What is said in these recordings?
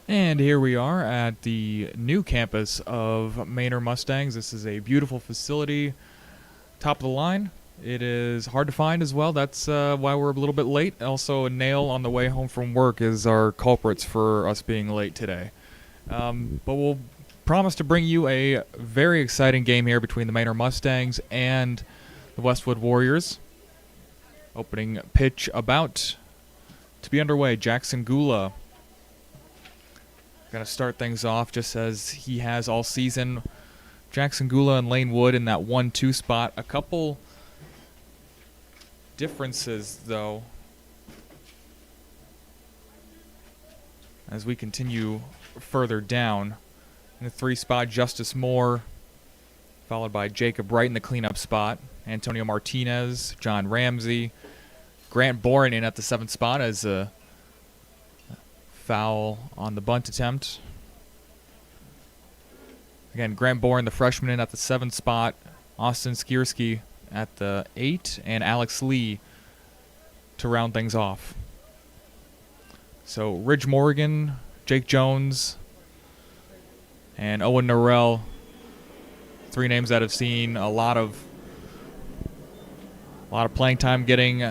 And here we are at the new campus of Manor Mustangs. This is a beautiful facility, top of the line. It is hard to find as well. That's why we're a little bit late. Also, a nail on the way home from work is our culprits for us being late today. But we'll promise to bring you a very exciting game here between the Manor Mustangs and the Westwood Warriors. Opening pitch about to be underway. Jackson Gula going to start things off just as he has all season. Jackson Gula and Lane Wood in that 1-2 spot. A couple differences, though, as we continue further down. In the 3 spot, Justice Moore, followed by Jacob Wright in the cleanup spot. Antonio Martinez, John Ramsey. Grant Boren in at the 7th spot as a foul on the bunt attempt. Again, Grant Boren, the freshman, in at the 7th spot. Austin Skierski at the 8, and Alex Lee to round things off. So Ridge Morgan, Jake Jones, and Owen Norrell, 3 names that have seen a lot of playing time getting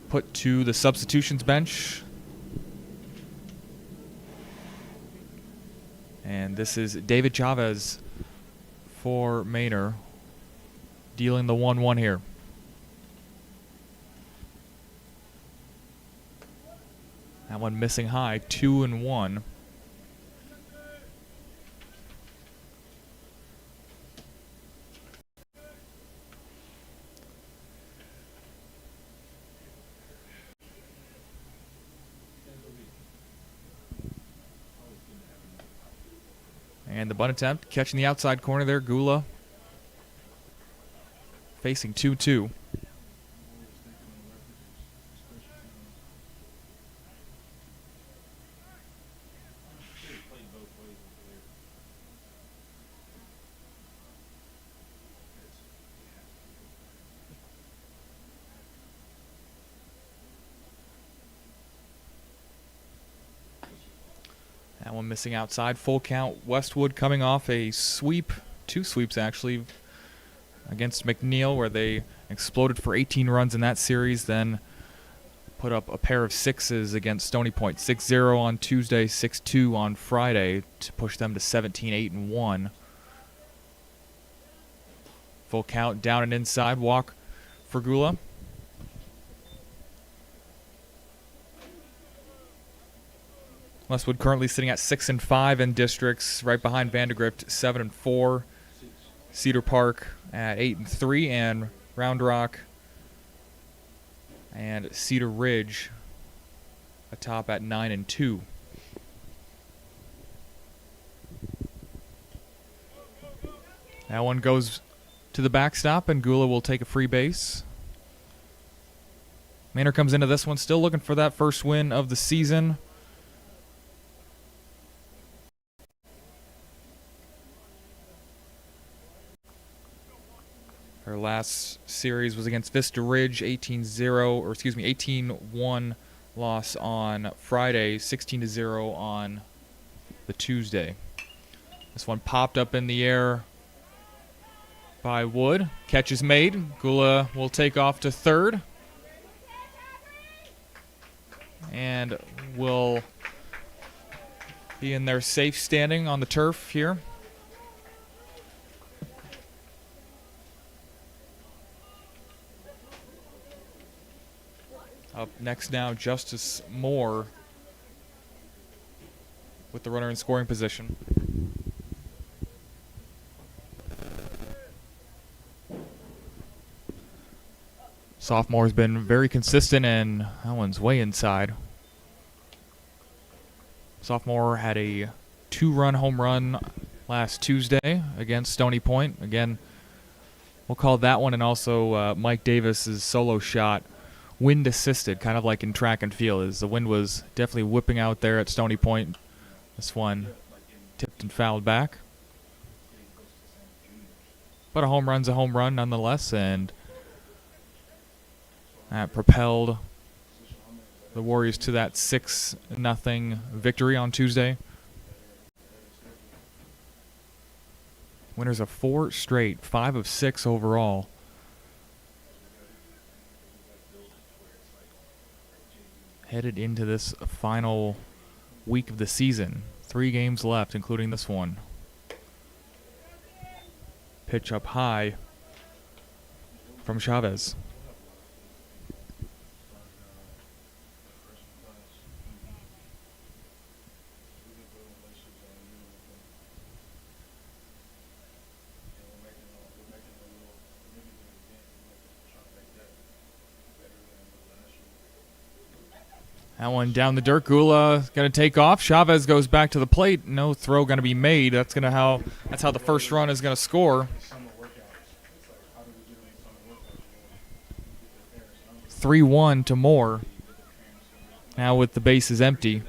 put to the substitutions bench. And this is David Chavez for Manor, dealing the 1-1 here. That one missing high, 2-1. And the bunt attempt, catching the outside corner there, Gula. Facing 2-2. That one missing outside. Full count. Westwood coming off a sweep, 2 sweeps actually, against McNeil, where they exploded for 18 runs in that series, then put up a pair of 6s against Stony Point. 6-0 on Tuesday, 6-2 on Friday to push them to 17-8-1. Full count, down and inside. Walk for Gula. Westwood currently sitting at 6-5 in districts, right behind Vandergrift 7-4, Cedar Park at 8-3, and Round Rock and Cedar Ridge atop at 9-2. That one goes to the backstop, and Gula will take a free base. Manor comes into this one still looking for that first win of the season. Her last series was against Vista Ridge, 18-1 loss on Friday, 16-0 on the Tuesday. This one popped up in the air by Wood. Catch is made. Gula will take off to third. And will be in their safe standing on the turf here. Up next now, Justice Moore with the runner in scoring position. Sophomore's been very consistent, and that one's way inside. Sophomore had a 2-run home run last Tuesday against Stony Point. Again, we'll call that one, and also Mike Davis's solo shot wind assisted, kind of like in track and field, as the wind was definitely whipping out there at Stony Point. This one tipped and fouled back. But a home run's a home run nonetheless, and that propelled the Warriors to that 6-0 victory on Tuesday. Winners of 4 straight, 5 of 6 overall. Headed into this final week of the season. 3 games left, including this one. Pitch up high from Chavez. That one down the dirt. Gula going to take off. Chavez goes back to the plate. No throw going to be made. That's how the first run is going to score. 3-1 to Moore. Now with the bases empty.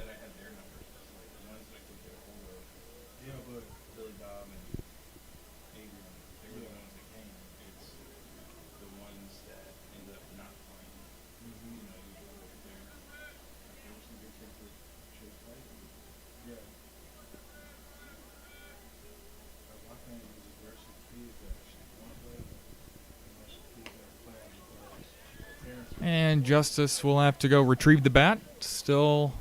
And Justice will have to go retrieve the bat. Still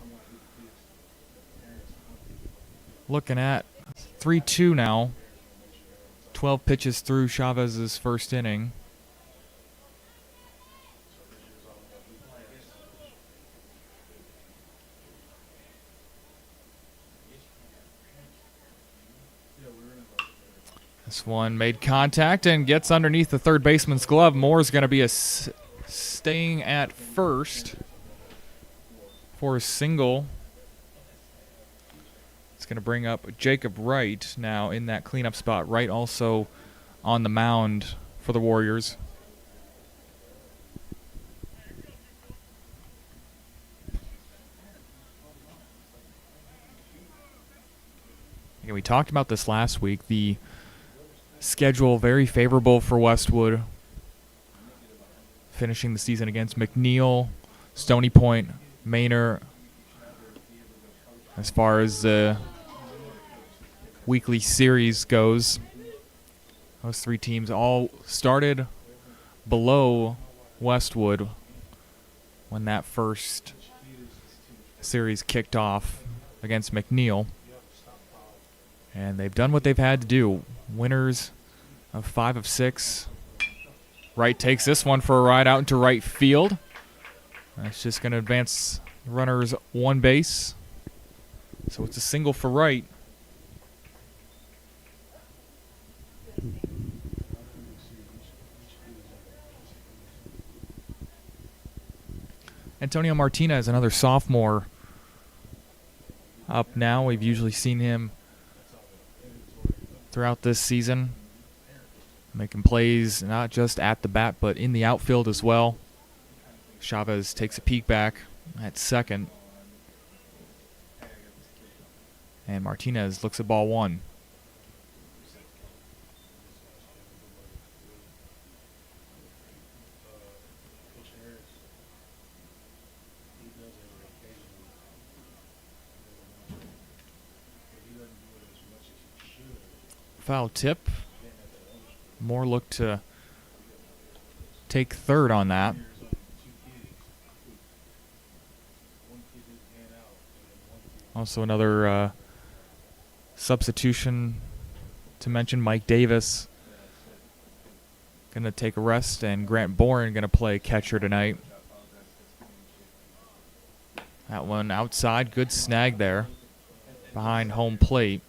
looking at 3-2 now. 12 pitches through Chavez's first inning. This one made contact and gets underneath the third baseman's glove. Moore's going to be staying at first for a single. It's going to bring up Jacob Wright now in that cleanup spot. Wright also on the mound for the Warriors. And we talked about this last week. The schedule very favorable for Westwood. Finishing the season against McNeil, Stony Point, Manor. As far as the weekly series goes, those 3 teams all started below Westwood when that first series kicked off against McNeil. And they've done what they've had to do. Winners of 5 of 6. Wright takes this one for a ride out into right field. That's just going to advance runners 1 base. So it's a single for Wright. Antonio Martinez, another sophomore, up now. We've usually seen him throughout this season, making plays not just at the bat, but in the outfield as well. Chavez takes a peek back at second. And Martinez looks at ball 1. Foul tip. Moore looked to take third on that. Also another substitution to mention, Mike Davis going to take a rest, and Grant Bourne going to play catcher tonight. That one outside, good snag there behind home plate.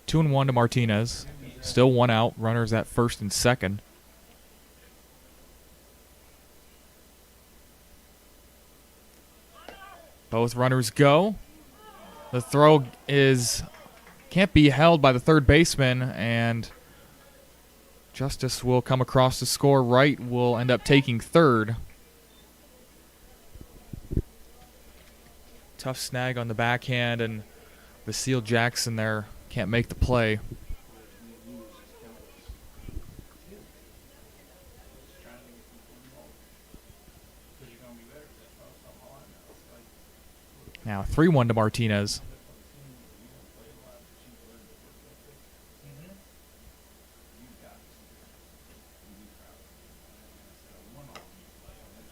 2-1 to Martinez. Still 1 out. Runners at first and second. Both runners go. The throw can't be held by the third baseman, and Justice will come across to score. Wright will end up taking third. Tough snag on the backhand, and Vasile Jackson there can't make the play. Now 3-1 to Martinez.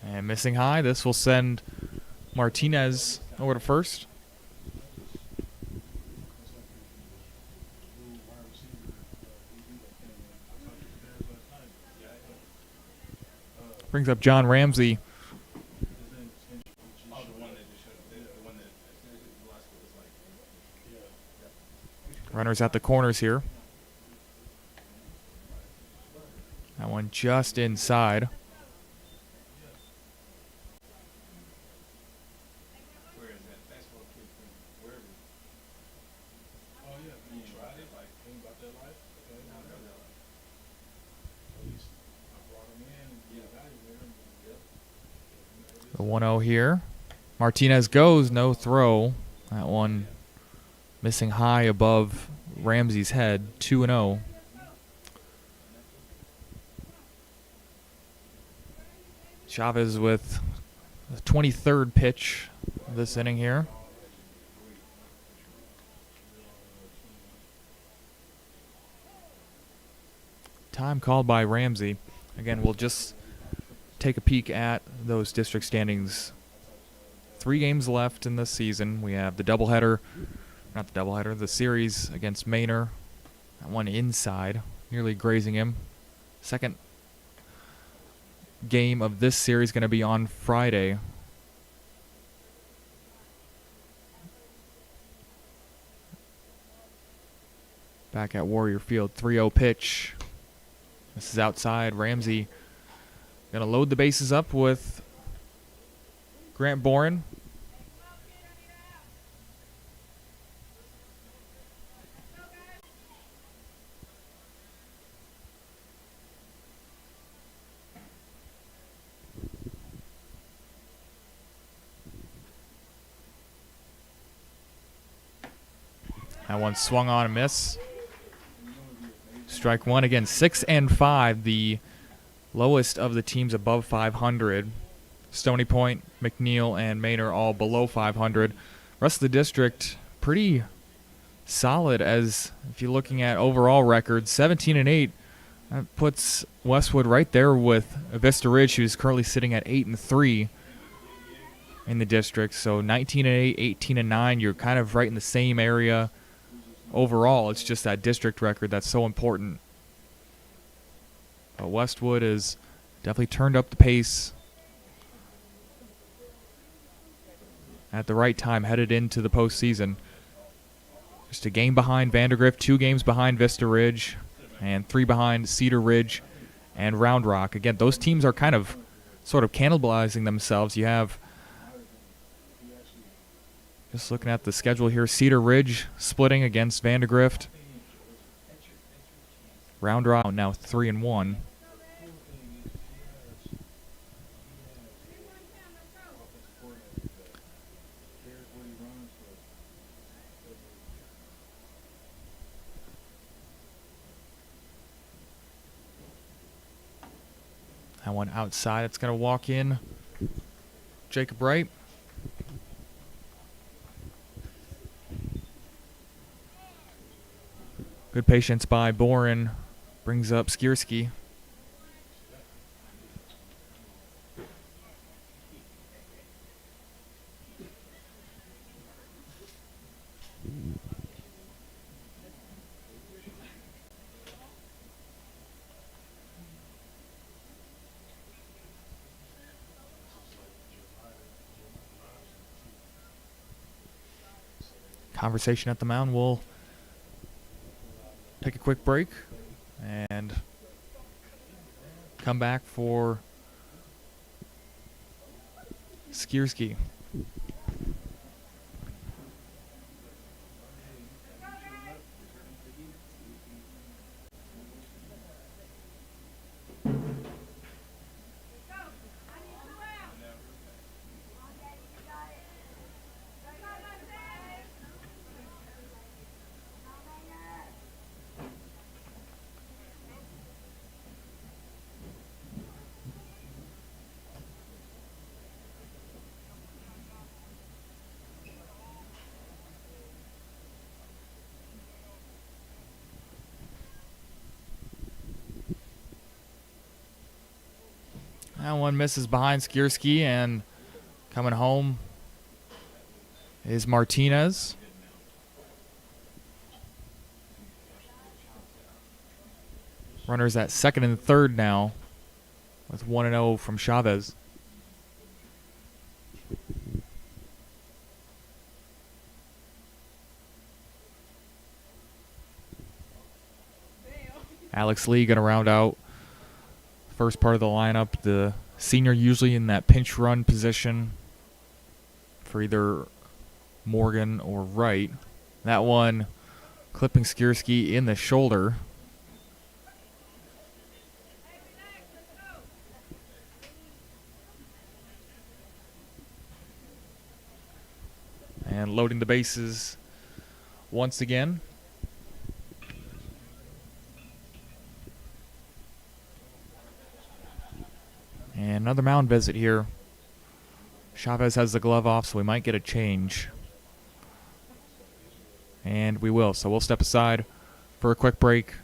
And missing high. This will send Martinez over to first. Brings up John Ramsey. Runners at the corners here. That one just inside. The 1-0 here. Martinez goes, no throw. That one missing high above Ramsey's head, 2-0. Chavez with the 23rd pitch of this inning here. Time called by Ramsey. Again, we'll just take a peek at those district standings. 3 games left in this season. We have the doubleheader, not the doubleheader, the series against Manor. That one inside, nearly grazing him. Second game of this series going to be on Friday. Back at Warrior Field, 3-0 pitch. This is outside. Ramsey going to load the bases up with Grant Boren. That one swung on a miss. Strike one again. 6-5, the lowest of the teams above 500. Stony Point, McNeil, and Manor all below 500. Rest of the district pretty solid, as if you're looking at overall records, 17-8. That puts Westwood right there with Vista Ridge, who's currently sitting at 8-3 in the district. So 19-8, 18-9. You're kind of right in the same area. Overall, it's just that district record that's so important. But Westwood has definitely turned up the pace at the right time, headed into the postseason. Just a game behind Vandergrift, 2 games behind Vista Ridge, and 3 behind Cedar Ridge and Round Rock. Again, those teams are kind of sort of cannibalizing themselves. You have, just looking at the schedule here, Cedar Ridge splitting against Vandergrift. Round Rock now 3-1. That one outside. It's going to walk in Jacob Wright. Good patience by Boren. Brings up Skierski. Conversation at the mound. We'll take a quick break and come back for Skierski. That one misses behind Skierski, and coming home is Martinez. Runners at second and third now with 1-0 from Chavez. Alex Lee going to round out first part of the lineup. The senior usually in that pinch run position for either Morgan or Wright. That one clipping Skierski in the shoulder. And loading the bases once again. And another mound visit here. Chavez has the glove off, so we might get a change. And we will. So we'll step aside for a quick break.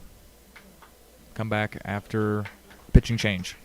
Come back after pitching change.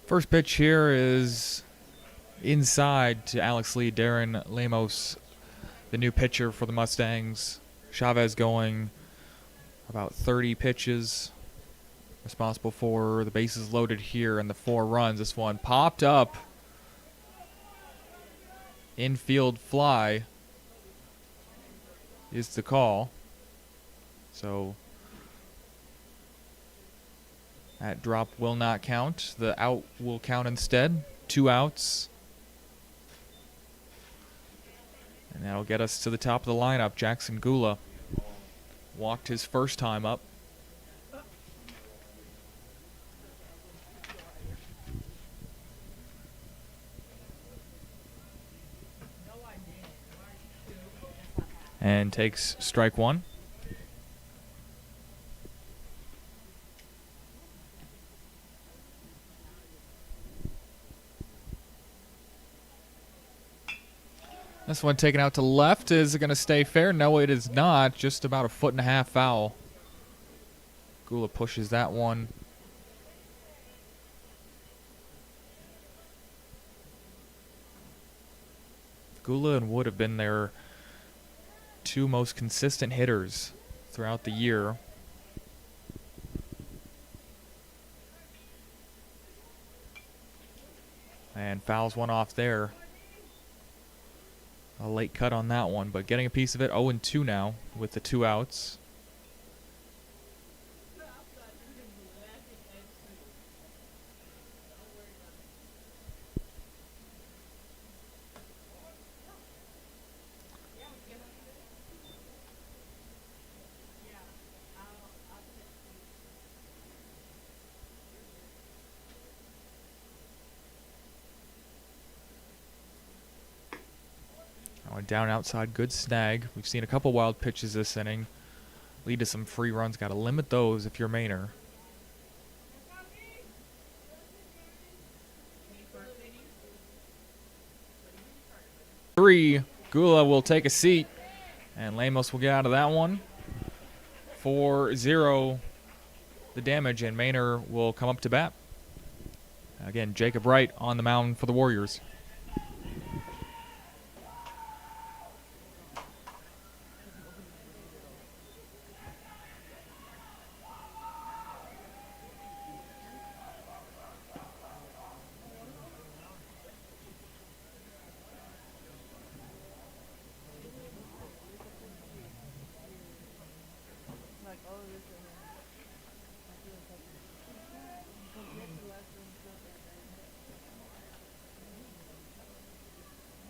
First pitch here is inside to Alex Lee. Darren Lemos, the new pitcher for the Mustangs. Chavez going about 30 pitches, responsible for the bases loaded here and the 4 runs. This one popped up. Infield fly is the call. So that drop will not count. The out will count instead. 2 outs. And that'll get us to the top of the lineup. Jackson Gula walked his first time up. And takes strike 1. This one taken out to left. Is it going to stay fair? No, it is not. Just about a 1.5 foot foul. Gula pushes that one Gula and Wood have been their two most consistent hitters throughout the year. And fouls one off there. A late cut on that one, but getting a piece of it. 0-2 now with the 2 outs. Down outside, good snag. We've seen a couple wild pitches this inning. Lead to some free runs. Got to limit those if you're Manor. Three. Gula will take a seat, and Lemos will get out of that one. 4-0 the damage, and Manor will come up to bat. Again, Jacob Wright on the mound for the Warriors.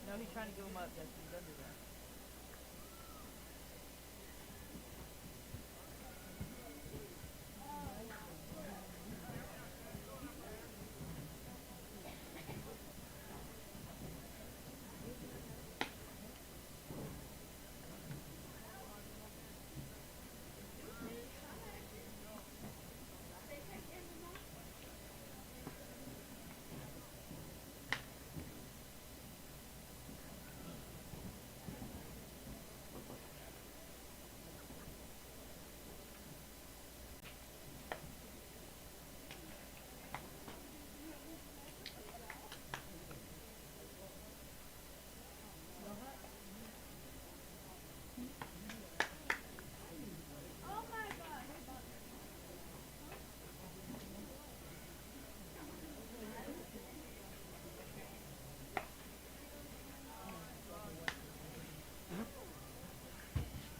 No, he's trying to give him up. That's he's under there.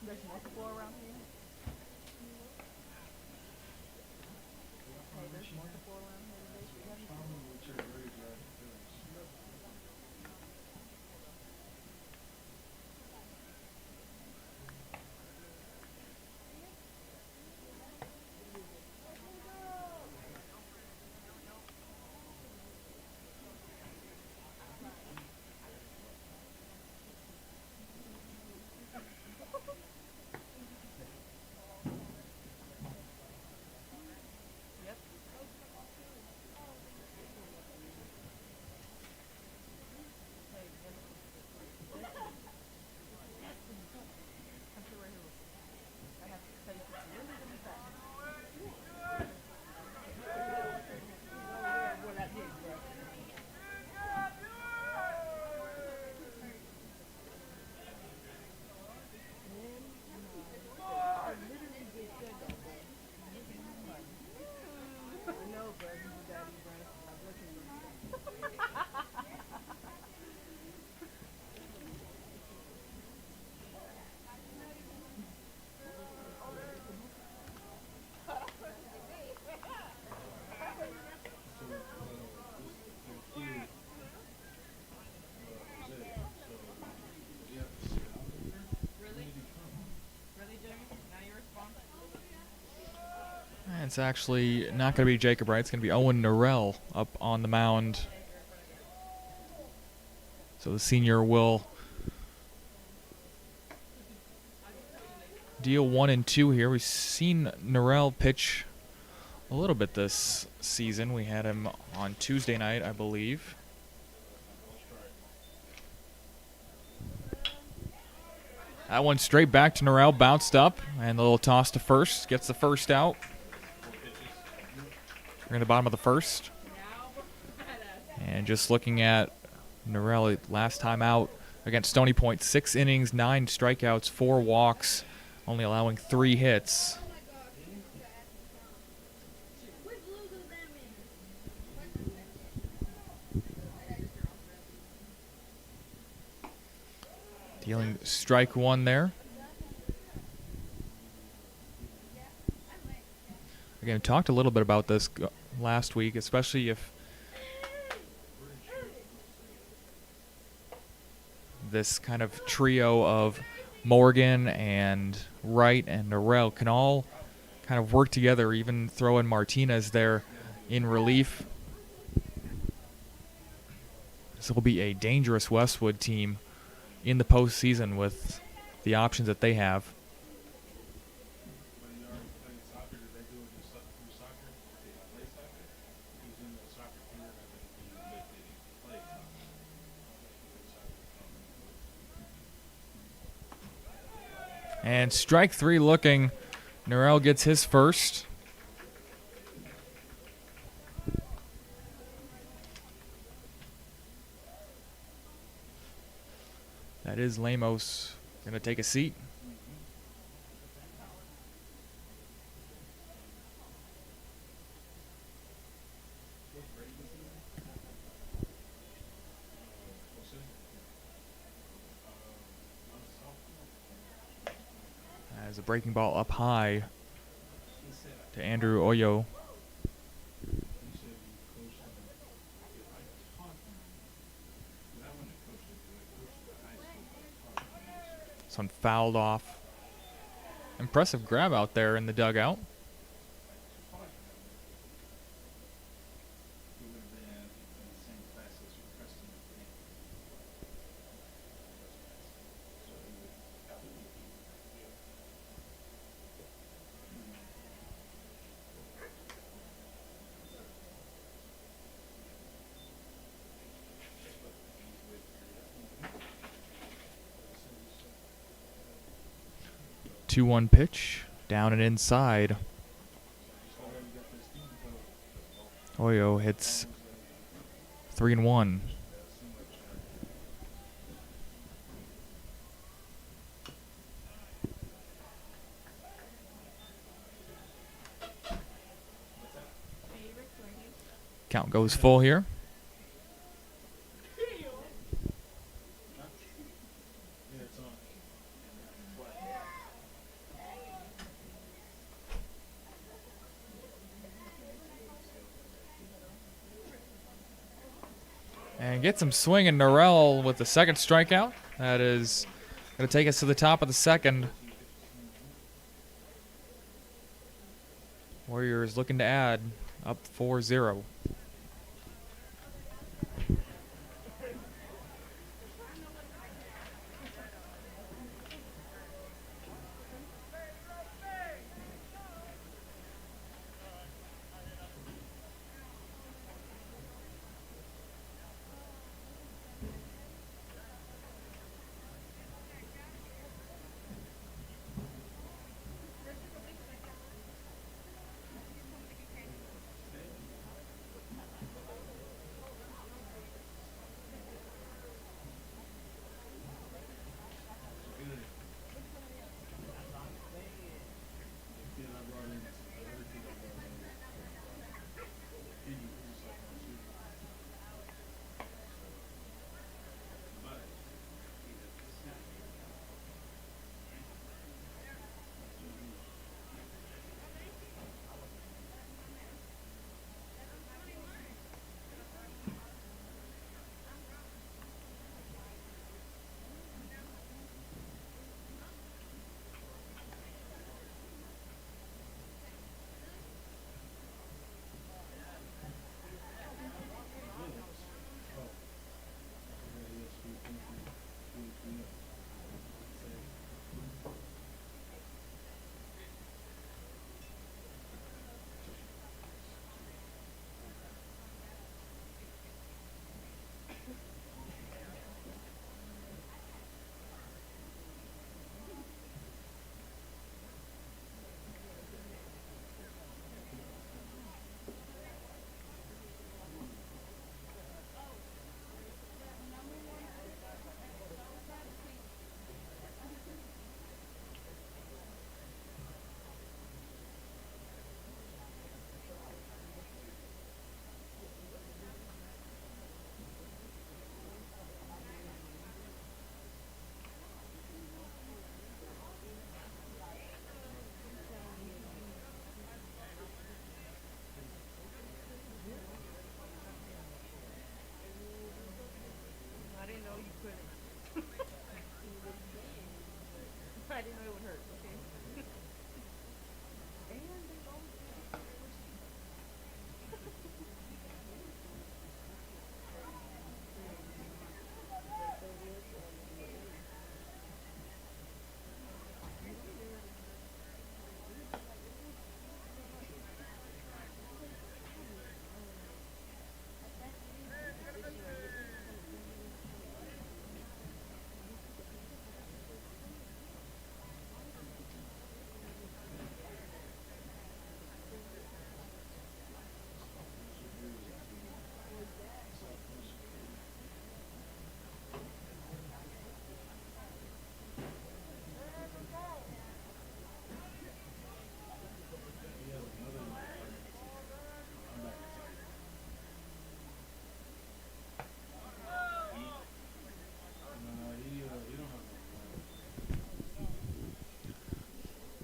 There's multiple around here. Hey, there's multiple around here today. Should we have It's actually not going to be Jacob Wright. It's going to be Owen Norrell up on the mound. So the senior will deal 1 and 2 here. We've seen Norrell pitch a little bit this season. We had him on Tuesday night, I believe. That one straight back to Norrell, bounced up, and a little toss to first. Gets the first out. We're in the bottom of the first. And just looking at Norrell last time out against Stony Point. 6 innings, 9 strikeouts, 4 walks, only allowing 3 hits. Dealing strike 1 there. Again, we talked a little bit about this last week, especially if this kind of trio of Morgan and Wright and Norrell can all kind of work together, even throw in Martinez there in relief. This will be a dangerous Westwood team in the postseason with the options that they have. And strike 3 looking. Norrell gets his first. That is Lemos going to take a seat. As a breaking ball up high to Andrew Oyo. This one fouled off. Impressive grab out there in the dugout. Two 2-1 pitch, down and inside. Oyo hits 3-1. Count goes full here. And gets him swinging. Norrell with the second strikeout. That is going to take us to the top of the second. Warriors looking to add, up 4-0.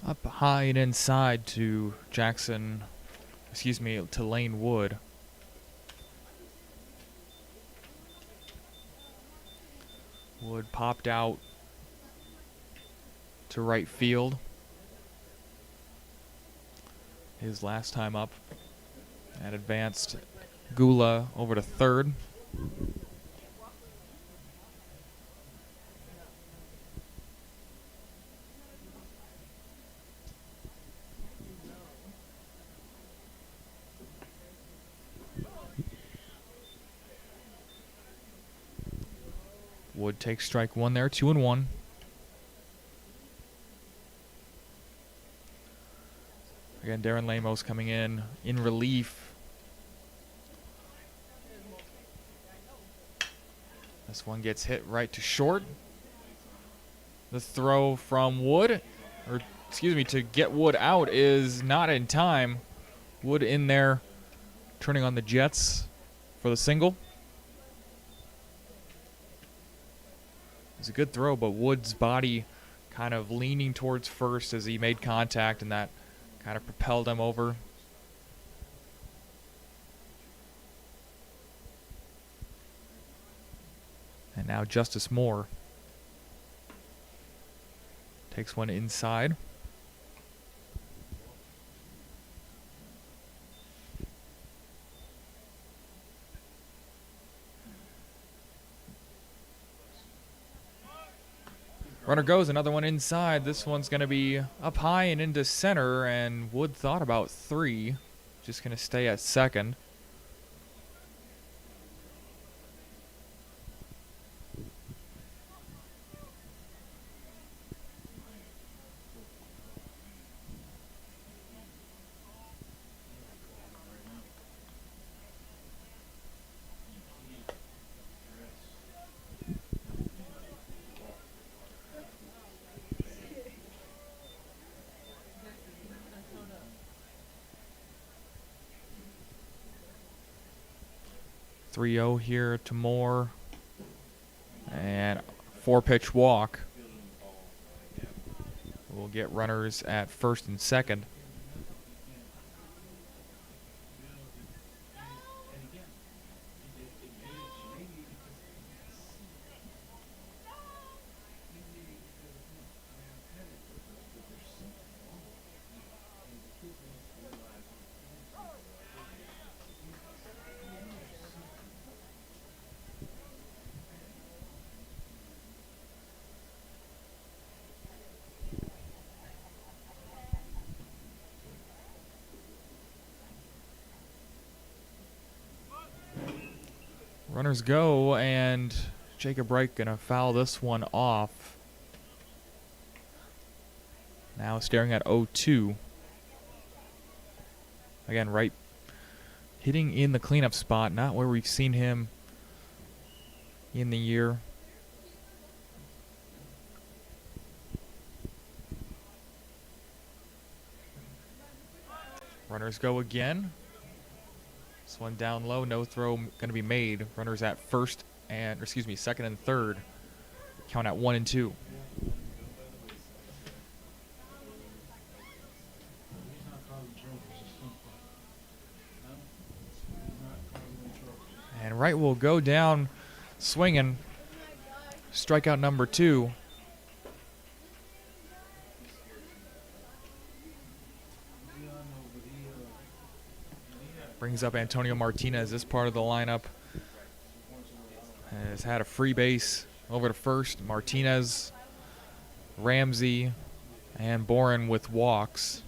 Up high and inside to Jackson, excuse me, to Lane Wood. Wood popped out to right field. His last time up. And advanced Gula over to third. Wood takes strike one there, 2-1. Again, Darren Lamos coming in relief. This one gets hit right to short. The throw from Wood, or excuse me, to get Wood out is not in time. Wood in there, turning on the jets for the single. It's a good throw, but Wood's body kind of leaning towards first as he made contact, and that kind of propelled him over. And now Justice Moore takes one inside. Runner goes, another one inside. This one's going to be up high and into center, and Wood thought about 3. Just going to stay at second. .30 here to Moore, and 4-pitch walk. We'll get runners at first and second. Runners go, and Jacob Wright gonna foul this one off. Now staring at 0-2. Again, Wright hitting in the cleanup spot, not where we've seen him in the year. Runners go again. This one down low, no throw going to be made. Runners at first and, second and third. Count at 1 and 2. And Wright will go down swinging. Strikeout number 2. Brings up Antonio Martinez. This part of the lineup has had a free base over to first. Martinez, Ramsey, and Boren with walks.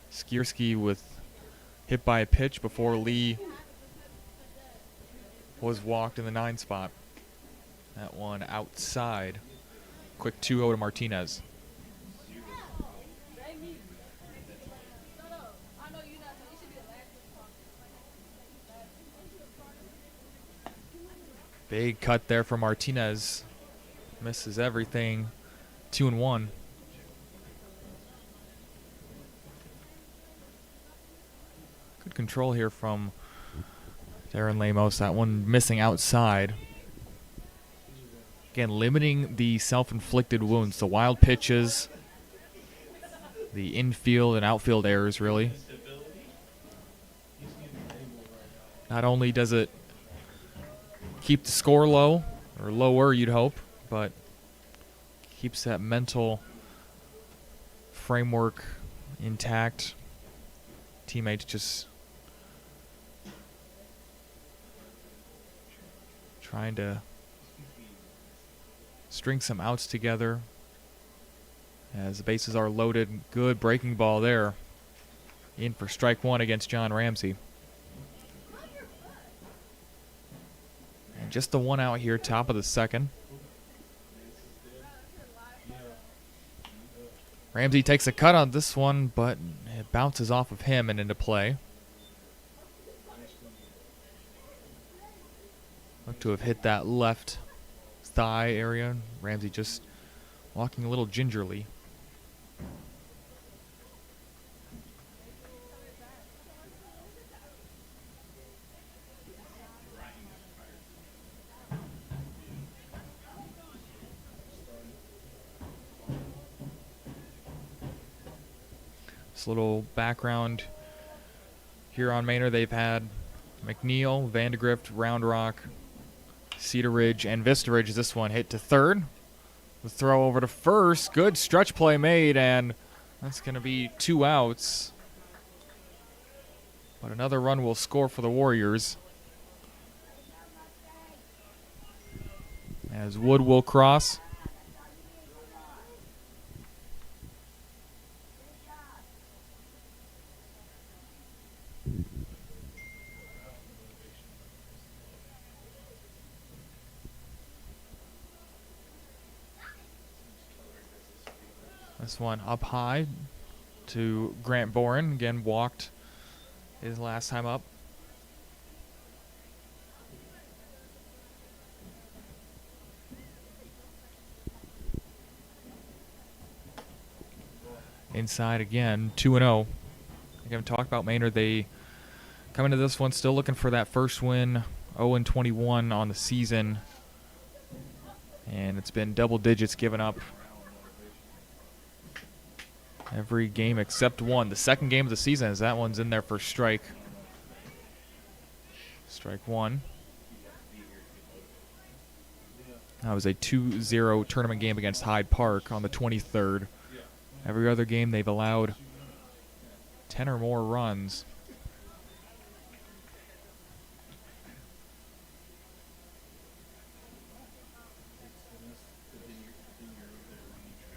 Skierski with hit by a pitch before Lee was walked in the 9 spot. That one outside. Quick 2-0 to Martinez. Big cut there for Martinez. Misses everything. 2-1. Good control here from Darren Lamos. That one missing outside. Again, limiting the self-inflicted wounds. The wild pitches. the infield and outfield errors, really. Not only does it keep the score low, or lower, you'd hope, but keeps that mental framework intact. Teammates just trying to string some outs together as the bases are loaded. Good breaking ball there. In for strike one against John Ramsey. And just the one out here, top of the second. Ramsey takes a cut on this one, but it bounces off of him and into play. Looked to have hit that left thigh area. Ramsey just walking a little gingerly. This little background here on Manor, they've had McNeil, Vandegrift, Round Rock, Cedar Ridge, and Vista Ridge. This one hit to third. The throw over to first. Good stretch play made, and that's going to be 2 outs. But another run will score for the Warriors, as Wood will cross. This one up high to Grant Boren. Again, walked his last time up. Inside again, 2-0. I haven't talked about Manor. They come into this one still looking for that first win, 0-21 on the season. And it's been double digits given up every game except one. The second game of the season, as that one's in there for strike. Strike one. That was a 2-0 tournament game against Hyde Park on the 23rd. Every other game they've allowed 10 or more runs.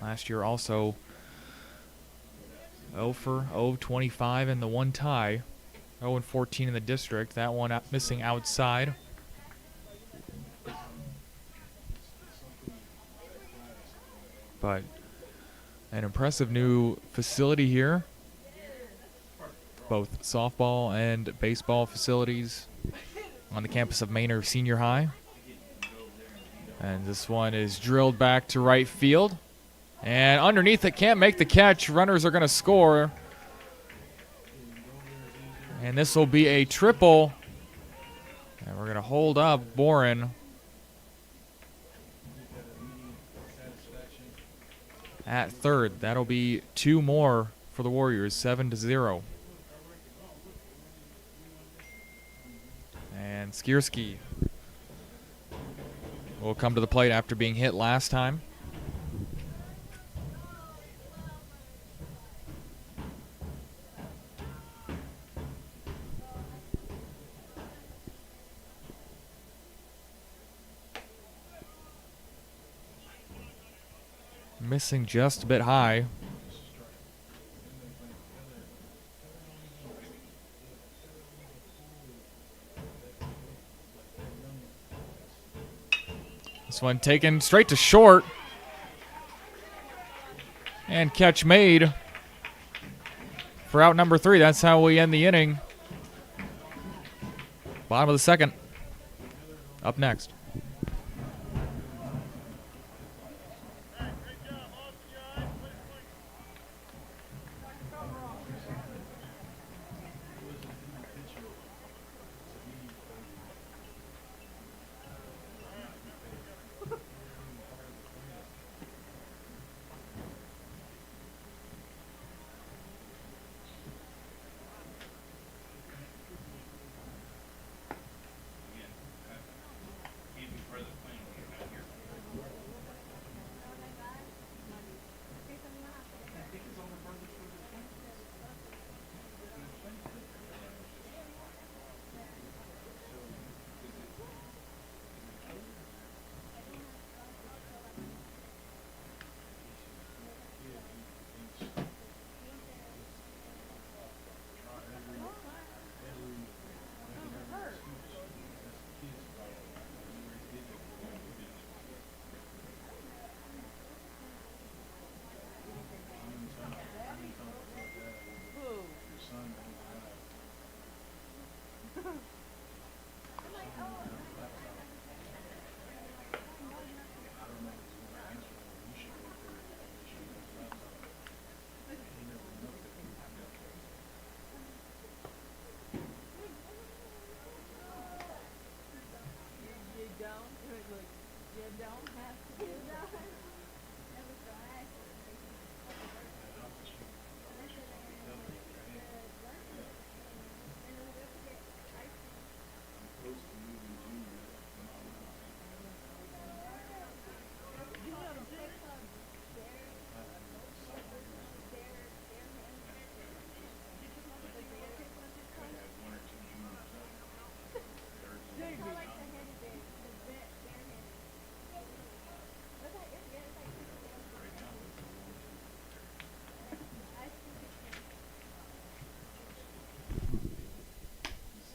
Last year also 0 for 0-25 in the one tie. 0-14 in the district. That one missing outside. But an impressive new facility here. Both softball and baseball facilities on the campus of Manor Senior High. And this one is drilled back to right field. And underneath it, can't make the catch. Runners are going to score. And this will be a triple. And we're going to hold up Boren. At third. That'll be 2 more for the Warriors, 7-0. And Skierski will come to the plate after being hit last time. Missing just a bit high. This one taken straight to short. And catch made for out number 3. That's how we end the inning. Bottom of the second. Up next.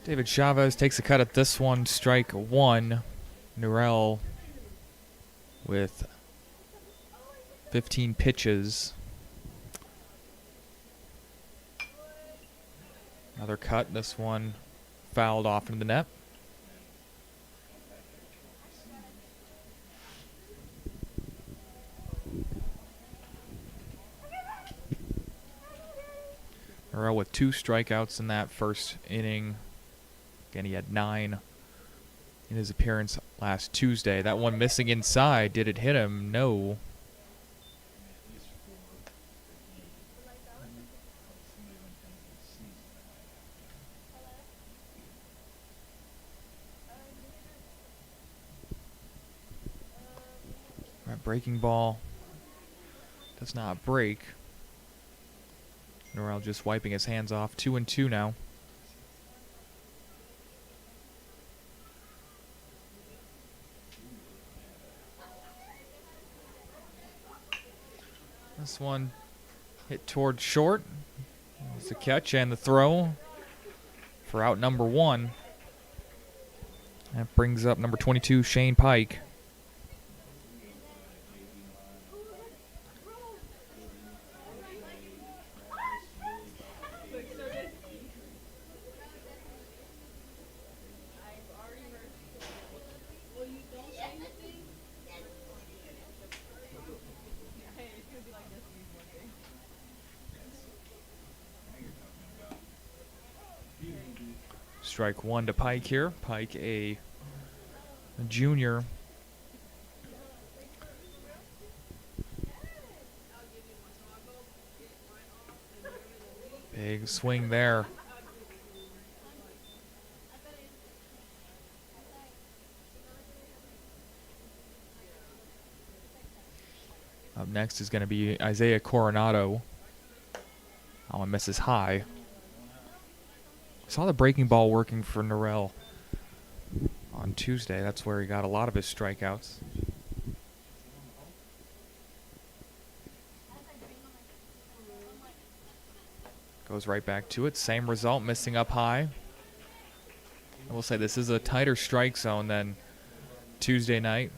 David Chavez takes a cut at this one, strike one. Norell with 15 pitches. Another cut, this one fouled off into the net. Norell with 2 strikeouts in that first inning. Again, he had 9 in his appearance last Tuesday. That one missing inside. Did it hit him? No. That breaking ball does not break. Norell just wiping his hands off. 2-2 now. This one hit toward short. There's the catch and the throw for out number 1. That brings up number 22, Shane Pike. Strike 1 to Pike here. Pike, a junior. Big swing there. Up next is going to be Isaiah Coronado. That one misses high. Saw the breaking ball working for Norell on Tuesday. That's where he got a lot of his strikeouts. Goes right back to it. Same result, missing up high. I will say this is a tighter strike zone than Tuesday night.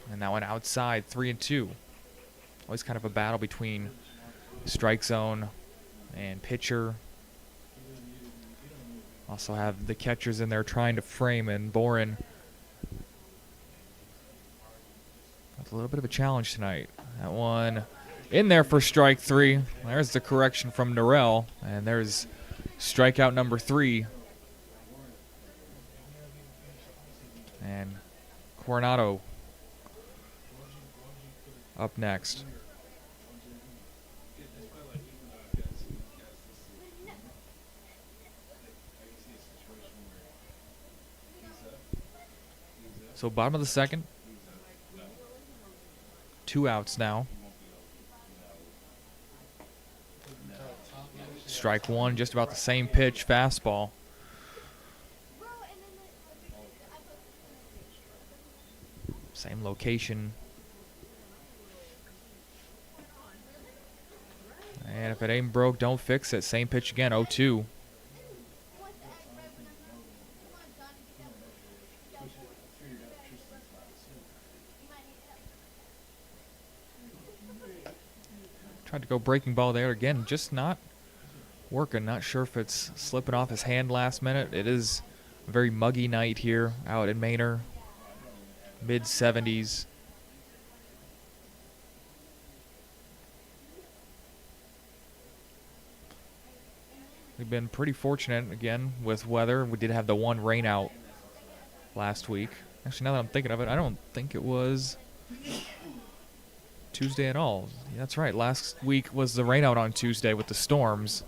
And that one outside, 3-2. Always kind of a battle between strike zone and pitcher. Also have the catchers in there trying to frame, and Boren with a little bit of a challenge tonight. That one in there for strike 3. There's the correction from Norell, and there's strikeout number 3. And Coronado up next. So bottom of the second. 2 outs now. Strike 1, just about the same pitch, fastball. Same location. And if it ain't broke, don't fix it. Same pitch again, 0-2. Tried to go breaking ball there again, just not working. Not sure if it's slipping off his hand last minute. It is a very muggy night here out in Manor. Mid-70s. We've been pretty fortunate again with weather. We did have the one rain out last week. Actually, now that I'm thinking of it, I don't think it was Tuesday at all. Yeah, that's right. Last week was the rain out on Tuesday with the storms.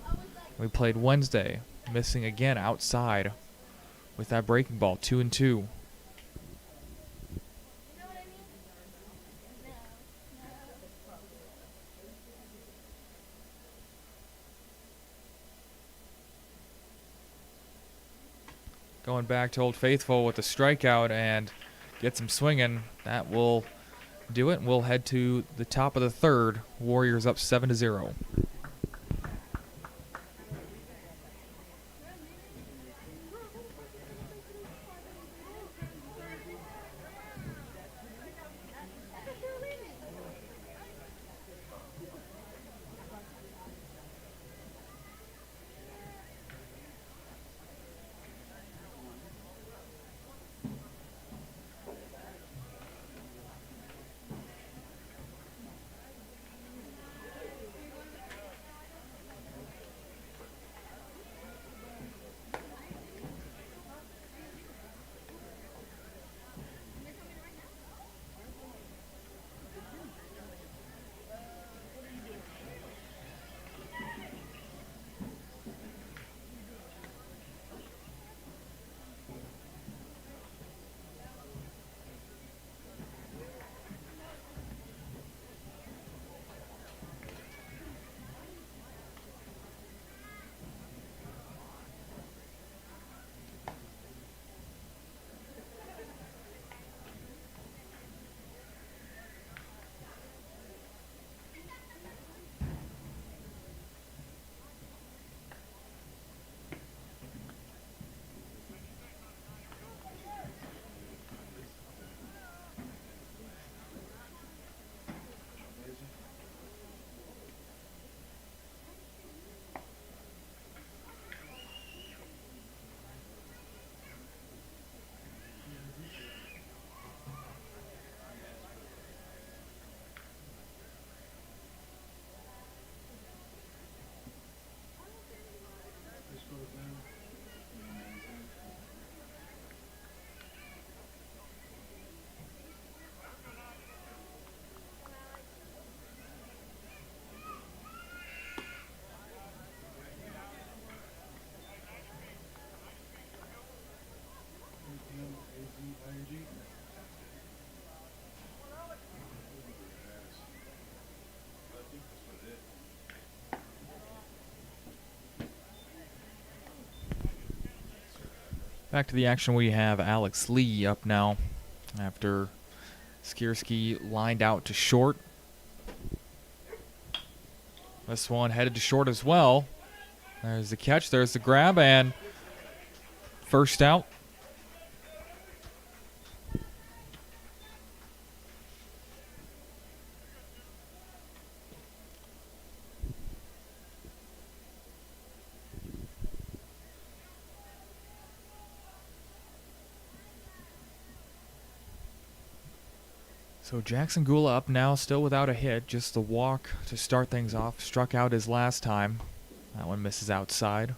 We played Wednesday, missing again outside with that breaking ball, 2-2. Going back to Old Faithful with a strikeout and gets him swinging. That will do it. We'll head to the top of the third. Warriors up 7-0. Back to the action, we have Alex Lee up now after Skierski lined out to short. This one headed to short as well. There's the catch, there's the grab, and first out. So Jackson Gula up now, still without a hit. Just the walk to start things off. Struck out his last time. That one misses outside.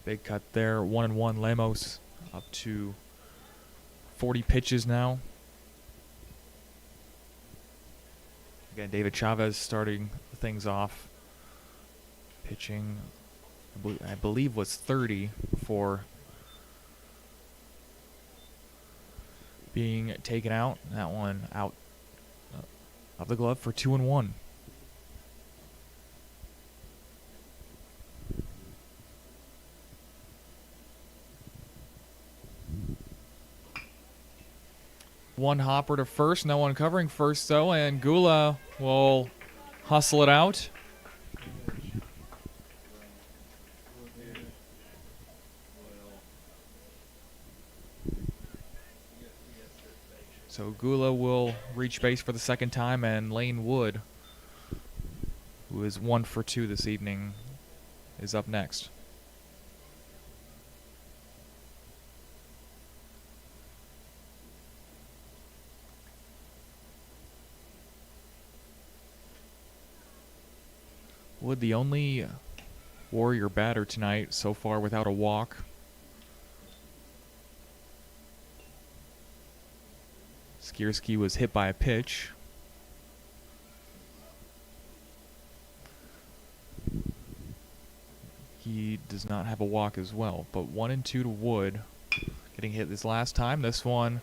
Big cut there. 1-1 Lemos up to 40 pitches now. Again, David Chavez starting things off. Pitching, I believe, was 30 for being taken out. That one out of the glove for 2-1. One hopper to first, no one covering first though, and Gula will hustle it out. So Gula will reach base for the second time, and Lane Wood, who is 1 for 2 this evening, is up next. Wood, the only Warrior batter tonight so far without a walk. Skierski was hit by a pitch. He does not have a walk as well, but 1-2 to Wood. Getting hit this last time. This one,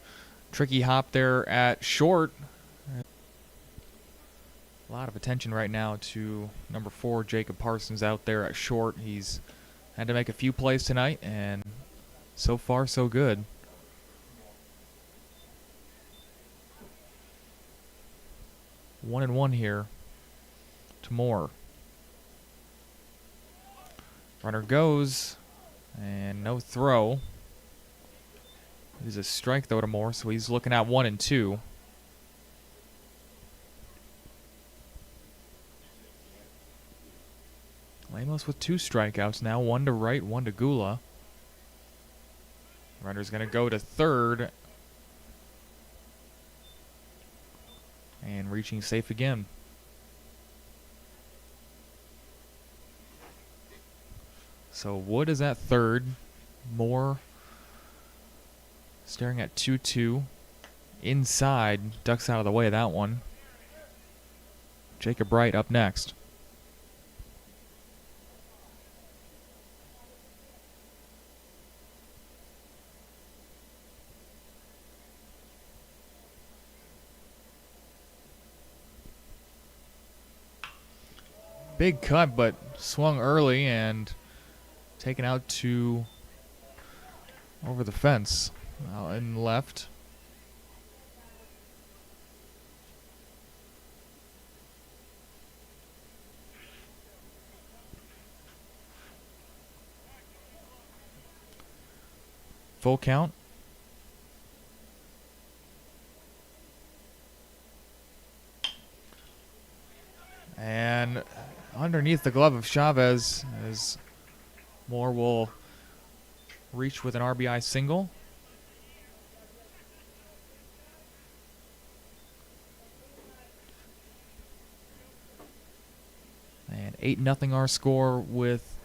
tricky hop there at short. A lot of attention right now to number 4, Jacob Parsons, out there at short. He's had to make a few plays tonight, and so far so good. One and one here to Moore. Runner goes, and no throw. It is a strike though to Moore, so he's looking at 1-2. Lemos with 2 strikeouts now, 1 to right, 1 to Gula. Runner's going to go to third. And reaching safe again. So Wood is at third. Moore staring at 2-2. Inside, ducks out of the way of that one. Jacob Wright up next. Big cut, but swung early and taken out to over the fence out in left. Full count. And underneath the glove of Chavez, as Moore will reach with an RBI single. And 8-0 our score with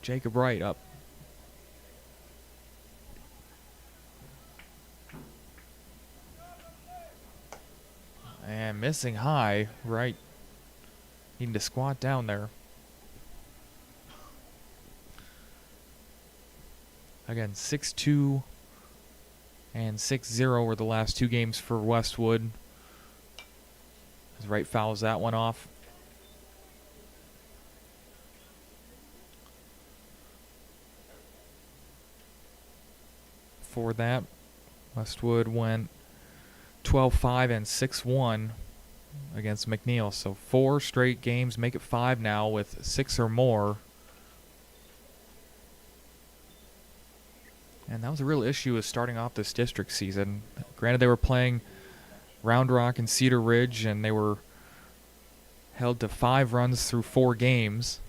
Jacob Wright up. And missing high, Wright needing to squat down there. Again, 6-2 and 6-0 were the last 2 games for Westwood. As Wright fouls that one off. For that, Westwood went 12-5 and 6-1 against McNeil. So 4 straight games make it 5 now with 6 or more. And that was a real issue with starting off this district season. Granted, they were playing Round Rock and Cedar Ridge, and they were held to 5 runs through 4 games.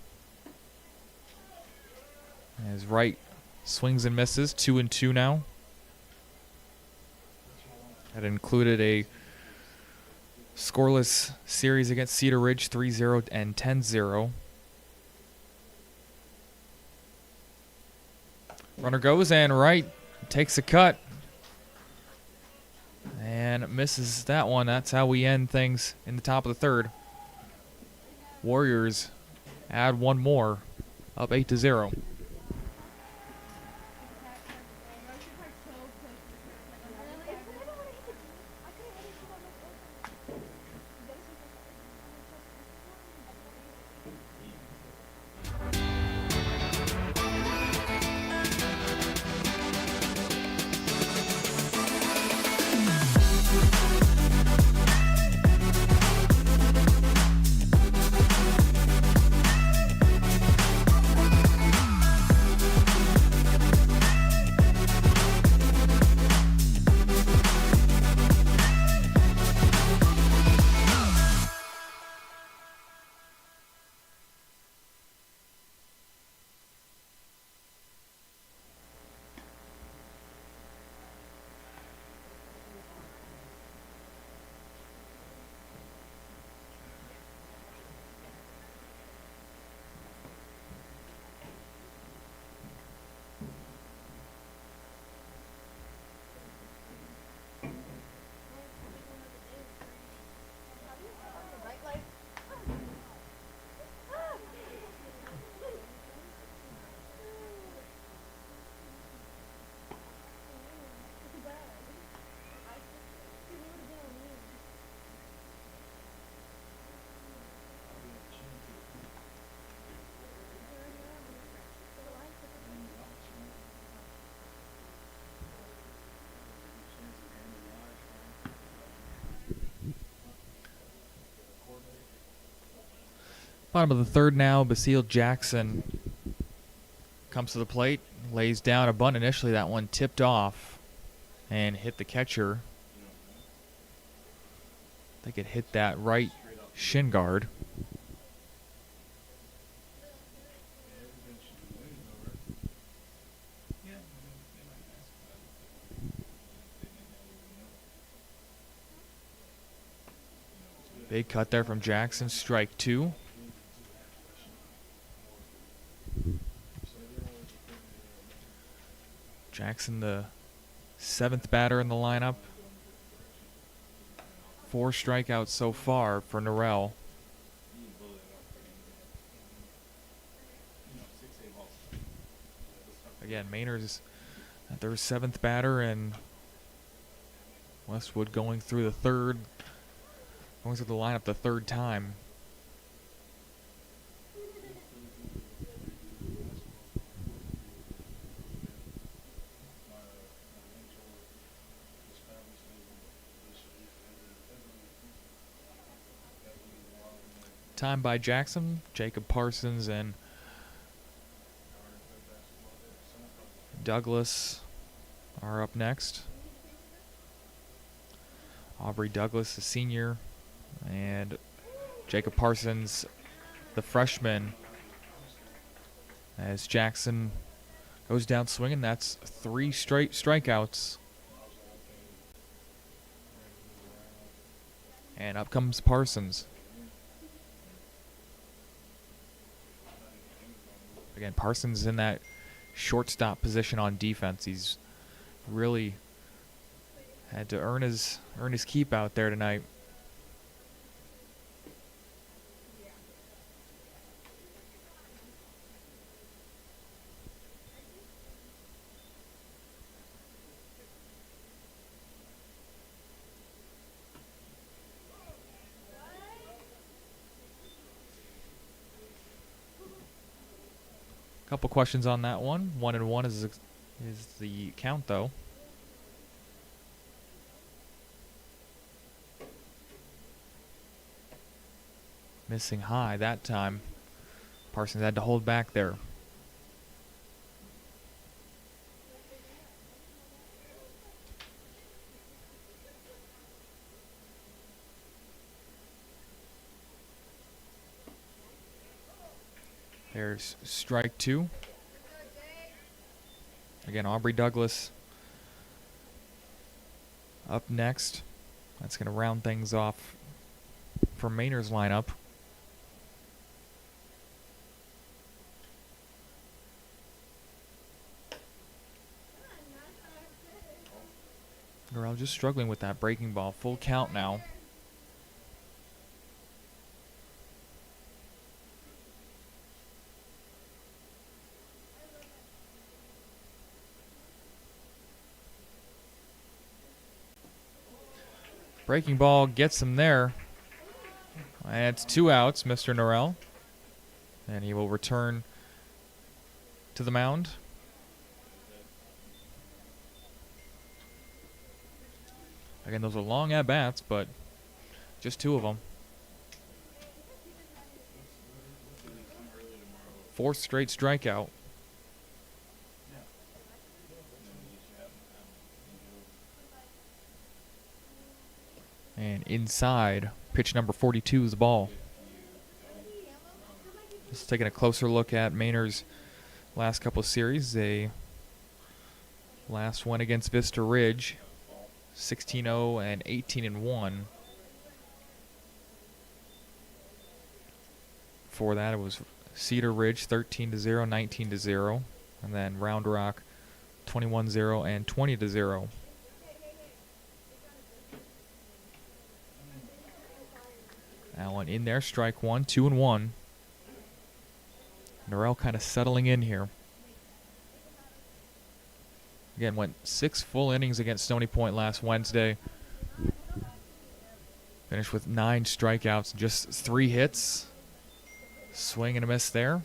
As Wright swings and misses, 2-2 now. That included a scoreless series against Cedar Ridge, 3-0 and 10-0. Runner goes, and Wright takes a cut and misses that one. That's how we end things in the top of the third. Warriors add 1 more, up 8-0. Bottom of the third now, Basile Jackson comes to the plate, lays down a bunt initially. That one tipped off and hit the catcher. I think it hit that right shin guard. Big cut there from Jackson, strike two. Jackson, the 7th batter in the lineup. 4 strikeouts so far for Norrell. Again, Manor's at their 7th batter, and Westwood going through the lineup the 3rd time. Time by Jackson, Jacob Parsons, and Douglas are up next. Aubrey Douglas, the senior, and Jacob Parsons, the freshman. As Jackson goes down swinging, that's 3 straight strikeouts. And up comes Parsons. Again, Parsons in that shortstop position on defense. He's really had to earn his keep out there tonight. Couple questions on that one. 1-1 is the count, though. Missing high that time. Parsons had to hold back there. There's strike 2. Again, Aubrey Douglas up next. That's going to round things off for Manor's lineup. Norrell just struggling with that breaking ball. Full count now. Breaking ball gets him there. And it's 2 outs, Mr. Norrell. And he will return to the mound. Again, those are long at-bats, but just 2 of them. 4th straight strikeout. And inside, pitch number 42 is the ball. Just taking a closer look at Manor's last couple of series. They last one against Vista Ridge, 16-0 and 18-1. Before that, it was Cedar Ridge, 13-0, 19-0, and then Round Rock, 21-0 and 20-0. That one in there, strike 1, 2-1. Norrell kind of settling in here. Again, went 6 full innings against Stony Point last Wednesday. Finished with 9 strikeouts, just 3 hits. Swing and a miss there.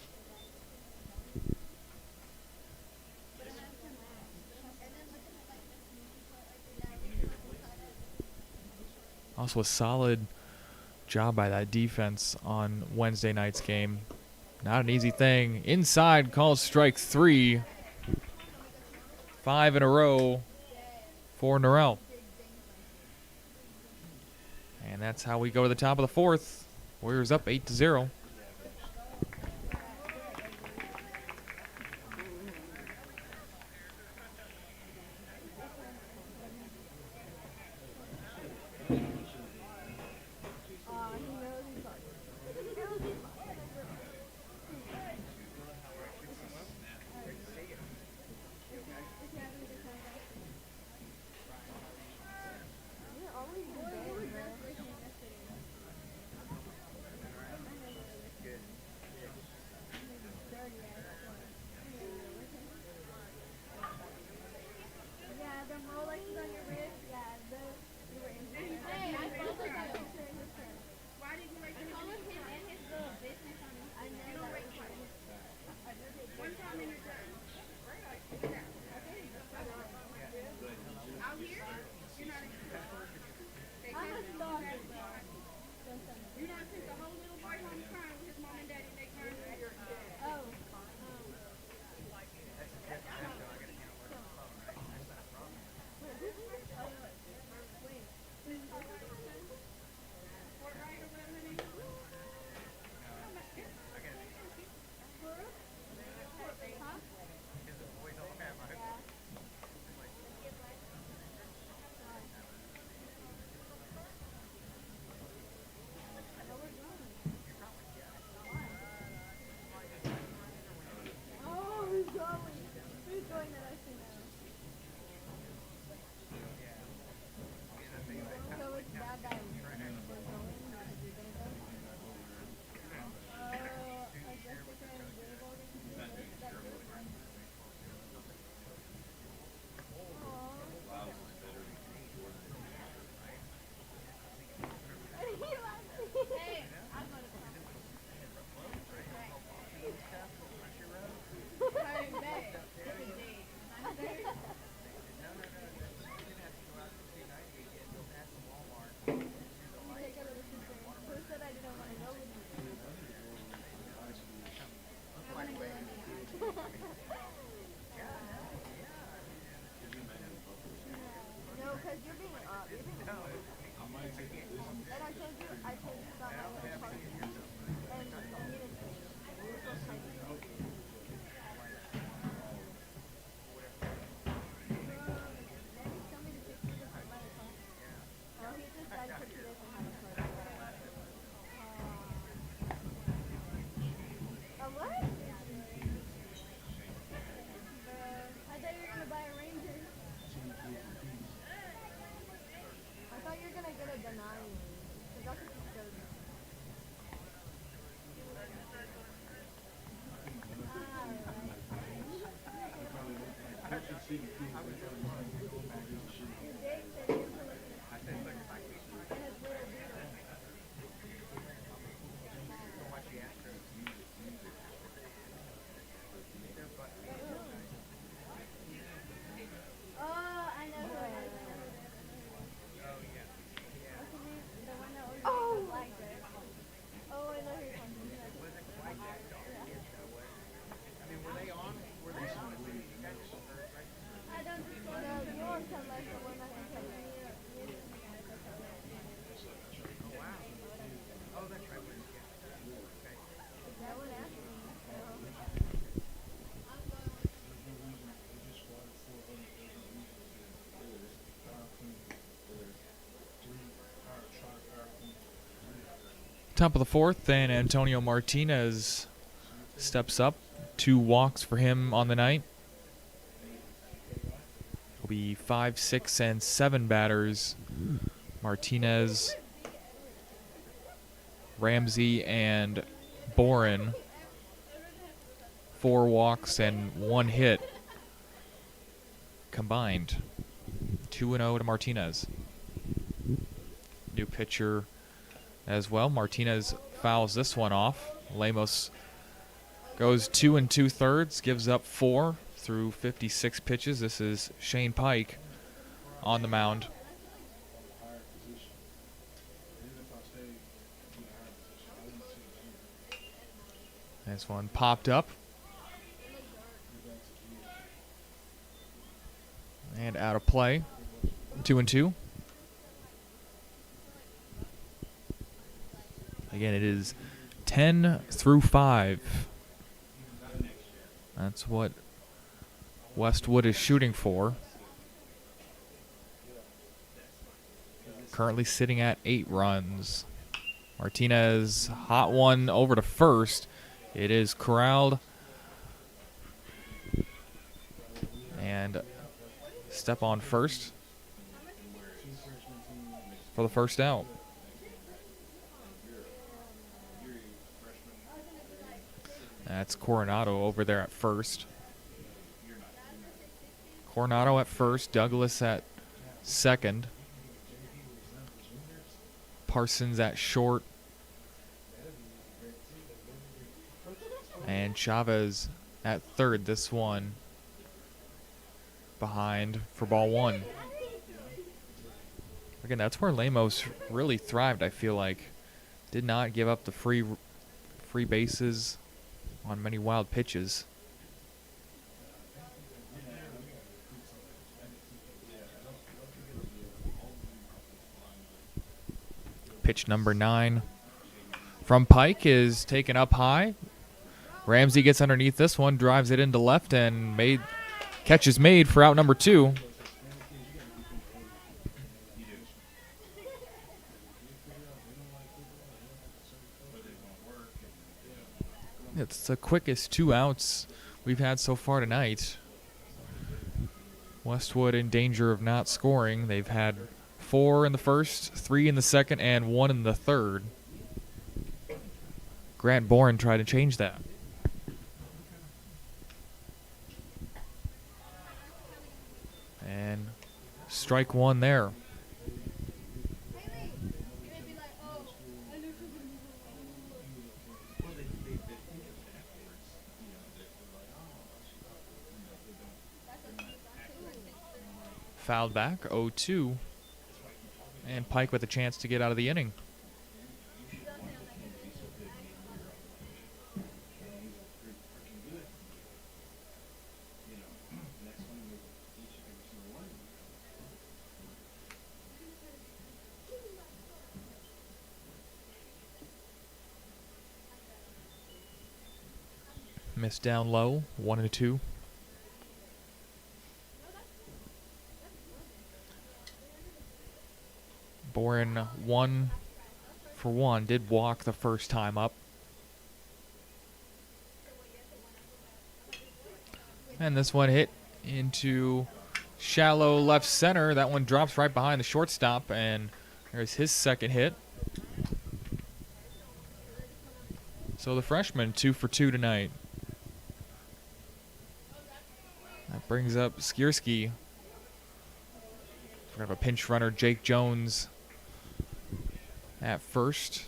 Also a solid job by that defense on Wednesday night's game. Not an easy thing. Inside calls strike 3. 5 in a row for Norrell. And that's how we go to the top of the 4th. Warriors up 8-0. Top of the 4th, and Antonio Martinez steps up. 2 walks for him on the night. It'll be 5, 6, and 7 batters. Martinez, Ramsey, and Boren. 4 walks and 1 hit combined. 2-0 to Martinez. New pitcher as well. Martinez fouls this one off. Lemos goes 2 2/3, gives up 4 through 56 pitches. This is Shane Pike on the mound. Nice one. Popped up. And out of play. 2-2. Again, it is 10 through 5. That's what Westwood is shooting for. Currently sitting at 8 runs. Martinez, hot one over to first. It is corralled. And step on first for the first out. That's Coronado over there at first. Coronado at first, Douglas at second. Parsons at short. And Chavez at third. This one behind for ball one. Again, that's where Lemos really thrived, I feel like. Did not give up the free bases on many wild pitches. Pitch number 9 from Pike is taken up high. Ramsey gets underneath this one, drives it into left, and catch is made for out number 2. It's the quickest 2 outs we've had so far tonight. Westwood in danger of not scoring. They've had 4 in the first, 3 in the second, and 1 in the third. Grant Bourne tried to change that. And strike 1 there. Fouled back, 0-2. And Pike with a chance to get out of the inning. Missed down low, 1-2. Boren 1 for 1, did walk the first time up. And this one hit into shallow left center. That one drops right behind the shortstop, and there's his second hit. So the freshman 2 for 2 tonight. That brings up Skierski. We have a pinch runner, Jake Jones, at first.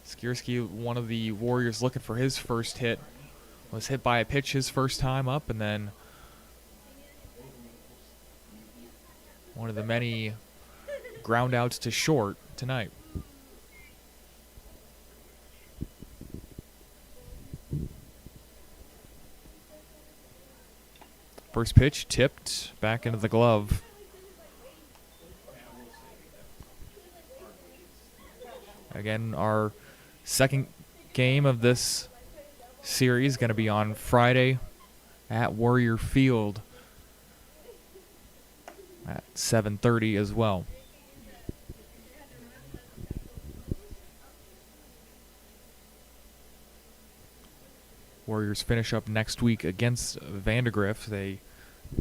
Skierski, one of the Warriors looking for his first hit, was hit by a pitch his first time up, and then one of the many ground outs to short tonight. First pitch tipped back into the glove. Again, our second game of this series is going to be on Friday at Warrior Field at 7:30 as well. Warriors finish up next week against Vandergrift. They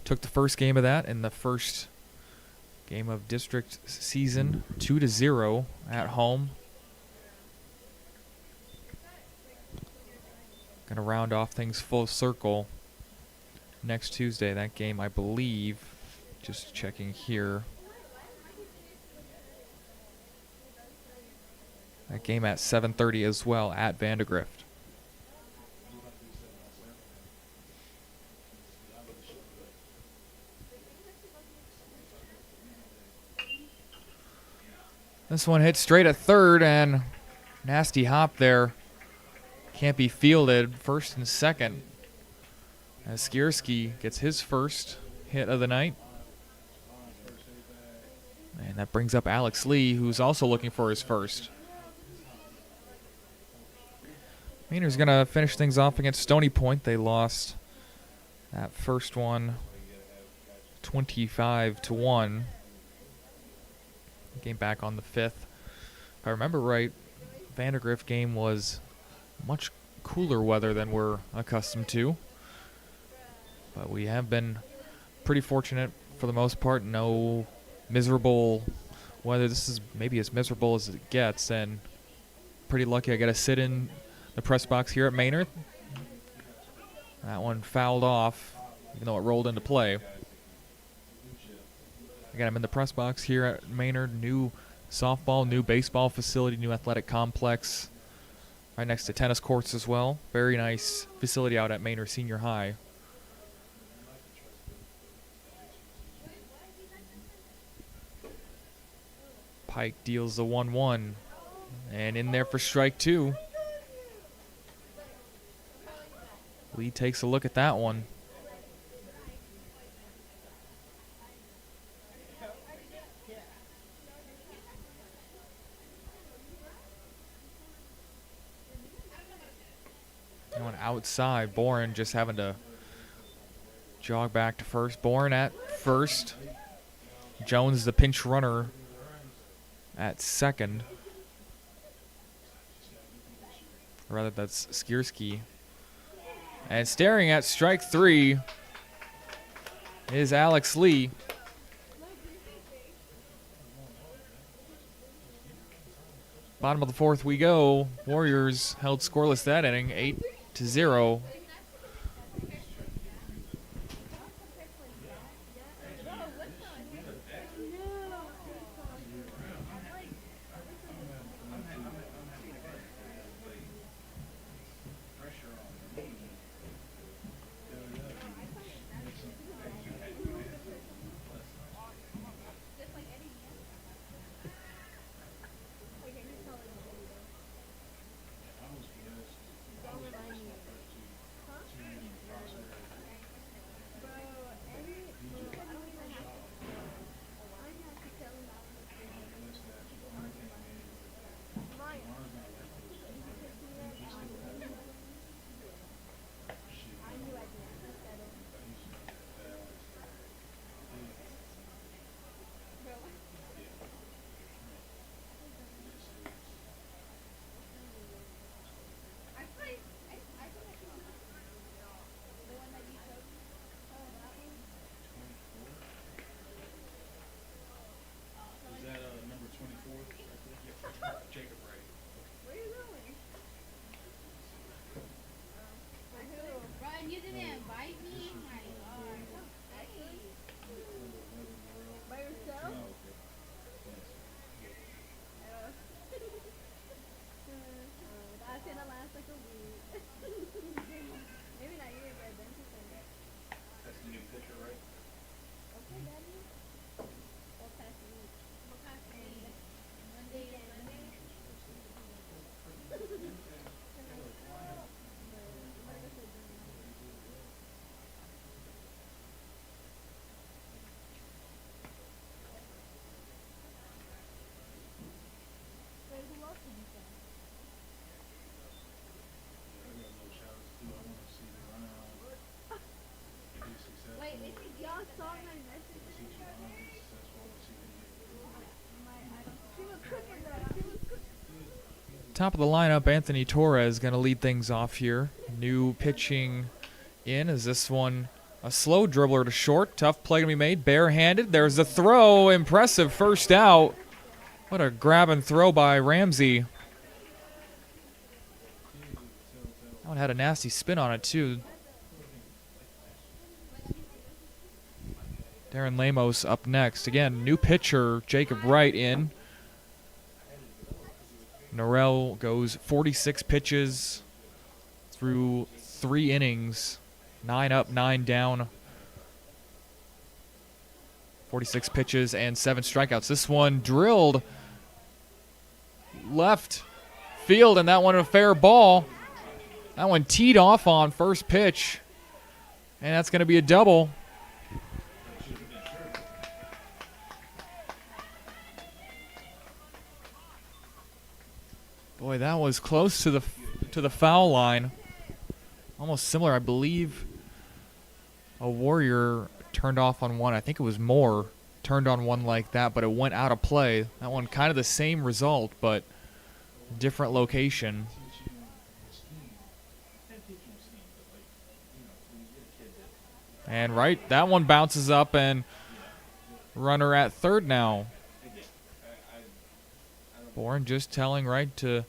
took the first game of that in the first game of district season, 2-0 at home. Going to round off things full circle next Tuesday. That game, I believe, just checking here. That game at 7:30 as well at Vandergrift. This one hit straight at third, and nasty hop there can't be fielded. First and second, as Skierski gets his first hit of the night. And that brings up Alex Lee, who's also looking for his first. Manor's going to finish things off against Stony Point. They lost that first one 25-1. Game back on the 5th. If I remember right, Vandergrift game was much cooler weather than we're accustomed to. But we have been pretty fortunate for the most part. No miserable weather. This is maybe as miserable as it gets, and pretty lucky I got to sit in the press box here at Manor. That one fouled off, even though it rolled into play. Again, I'm in the press box here at Manor. New softball, new baseball facility, new athletic complex. Right next to tennis courts as well. Very nice facility out at Manor Senior High. Pike deals the 1-1. And in there for strike 2. Lee takes a look at that one. Going outside, Boren just having to jog back to first. Boren at first. Jones, the pinch runner, at second. Or rather, that's Skierski. And staring at strike 3 is Alex Lee. Bottom of the 4th we go. Warriors held scoreless that inning, 8-0. You didn't invite me? Oh my God. By yourself? That's gonna last like a week. Maybe not you, but then she said. That's the new picture, right? Okay, Daddy. We'll pass me. We'll pass me. Monday and Monday. Wait, who else did you say? I got no showers too. I want to see the round. Be successful. Wait, y'all saw my message? See the round, be successful. See the She was cooking though. She was cooking. Top of the lineup, Anthony Torres going to lead things off here. New pitching in. Is this one a slow dribbler to short? Tough play to be made. Barehanded. There's the throw. Impressive first out. What a grab and throw by Ramsey. That one had a nasty spin on it, too. Darren Lamos up next. Again, new pitcher, Jacob Wright in. Norrell goes 46 pitches through 3 innings. 9 up, 9 down. 46 pitches and 7 strikeouts. This one drilled left field, and that one a fair ball. That one teed off on first pitch. And that's going to be a double. Boy, that was close to the foul line. Almost similar, I believe. A Warrior turned off on one. I think it was Moore turned on one like that, but it went out of play. That one kind of the same result, but different location. And right, that one bounces up, and runner at third now. Bourne just telling Wright to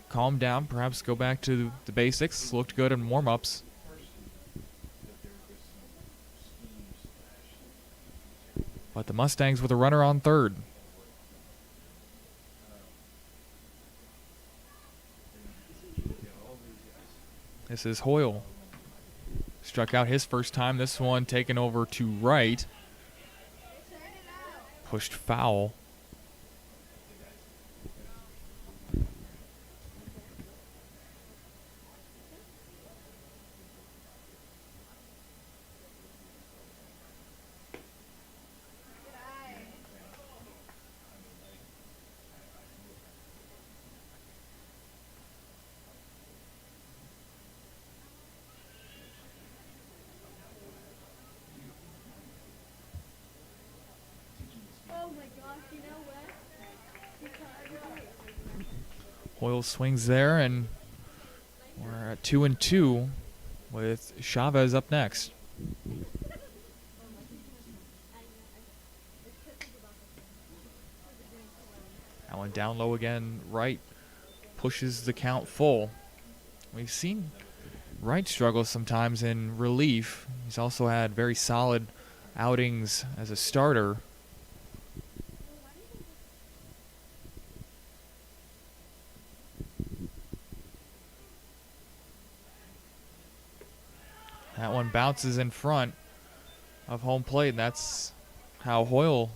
calm down, perhaps go back to the basics. Looked good in warm-ups. But the Mustangs with a runner on third. This is Hoyle. Struck out his first time. This one taken over to right. Pushed foul. Oh my gosh, you know what? Hoyle swings there, and we're at 2-2 with Chavez up next. That one down low again. Wright pushes the count full. We've seen Wright struggle sometimes in relief. He's also had very solid outings as a starter. That one bounces in front of home plate, and that's how Hoyle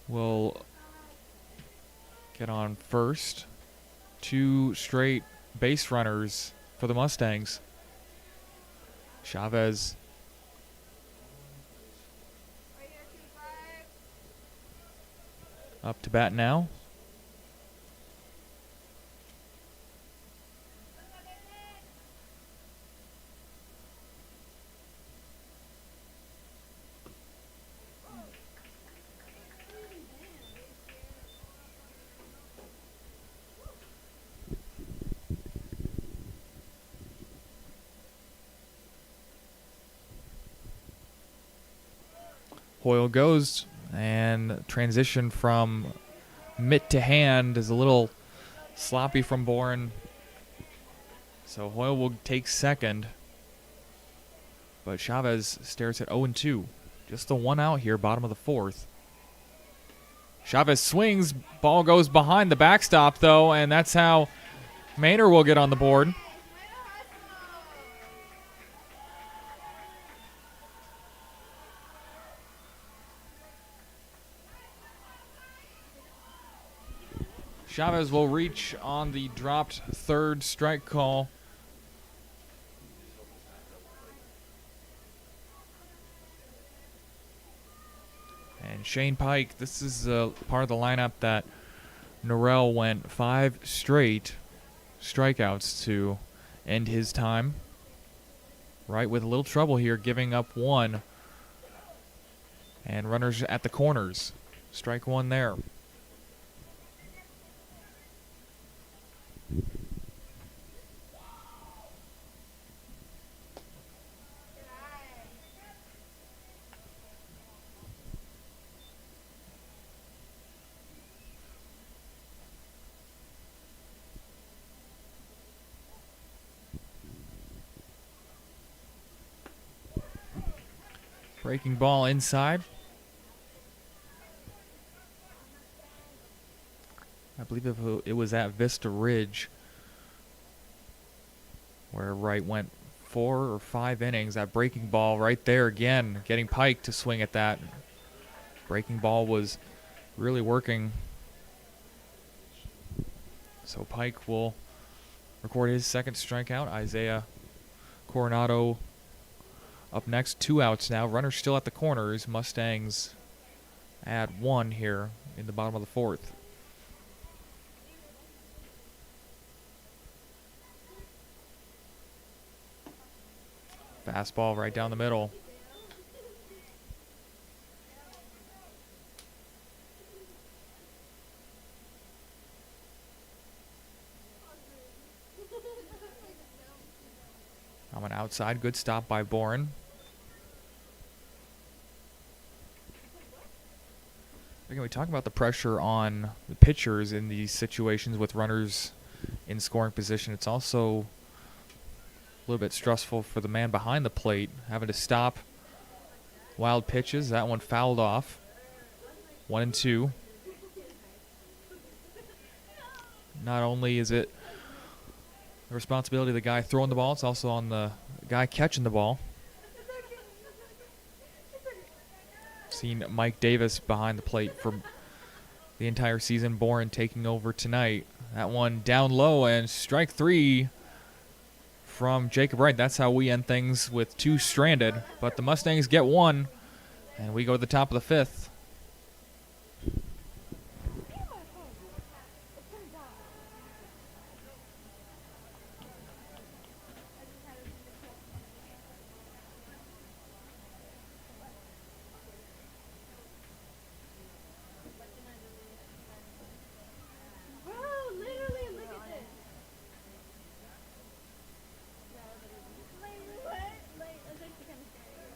will get on first. 2 straight base runners for the Mustangs. Chavez up to bat now. Hoyle goes, and transition from mitt to hand is a little sloppy from Bourne. So Hoyle will take second. But Chavez stares at 0-2. Just the one out here, bottom of the fourth. Chavez swings, ball goes behind the backstop though, and that's how Manor will get on the board. Chavez will reach on the dropped third strike call. And Shane Pike, this is part of the lineup that Norrell went 5 straight strikeouts to end his time. Right, with a little trouble here, giving up 1. And runners at the corners. Strike 1 there. Breaking ball inside. I believe it was at Vista Ridge where Wright went 4 or 5 innings. That breaking ball right there again, getting Pike to swing at that. Breaking ball was really working. So Pike will record his second strikeout. Isaiah Coronado up next. 2 outs now. Runners still at the corners. Mustangs add 1 here in the bottom of the 4th. Fastball right down the middle. Coming outside. Good stop by Bourne. Again, we talk about the pressure on the pitchers in these situations with runners in scoring position. It's also a little bit stressful for the man behind the plate, having to stop wild pitches. That one fouled off. 1-2. Not only is it the responsibility of the guy throwing the ball, it's also on the guy catching the ball. Seen Mike Davis behind the plate for the entire season. Bourne taking over tonight. That one down low, and strike 3 from Jacob Wright. That's how we end things with 2 stranded. But the Mustangs get 1, and we go to the top of the 5th. Bro, literally, look at this. Like, what? Like, that's actually kind of scary.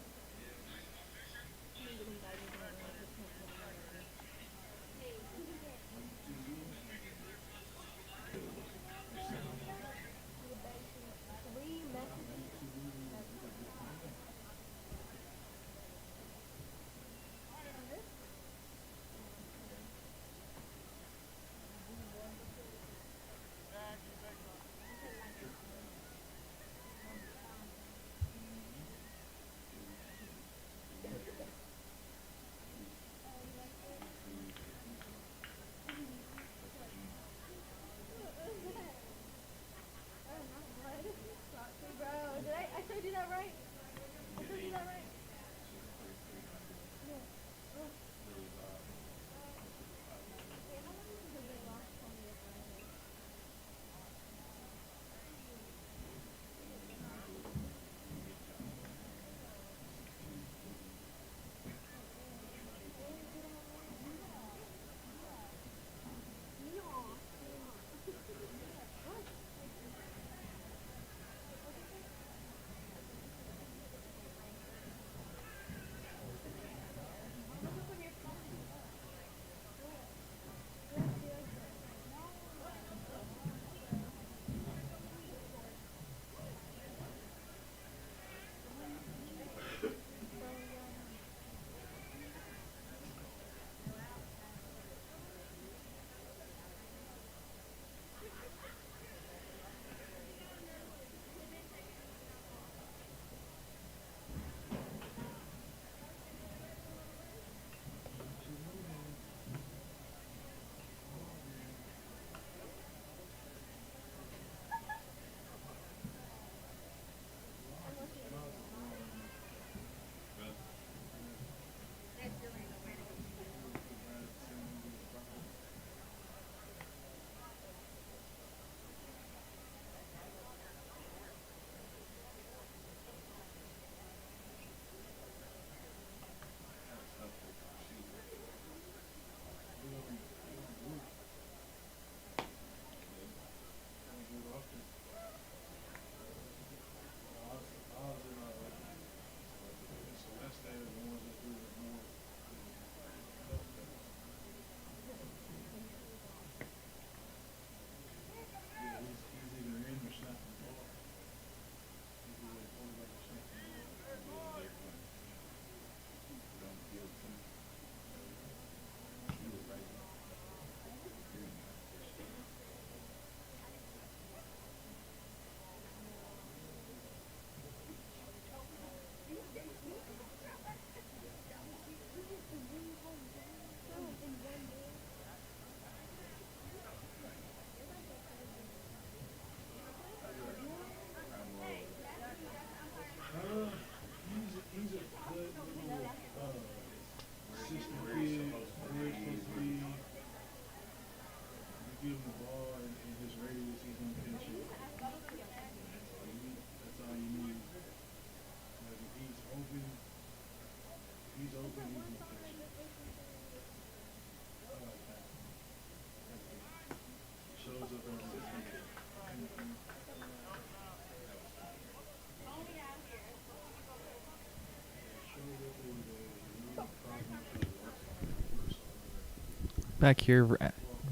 Back here,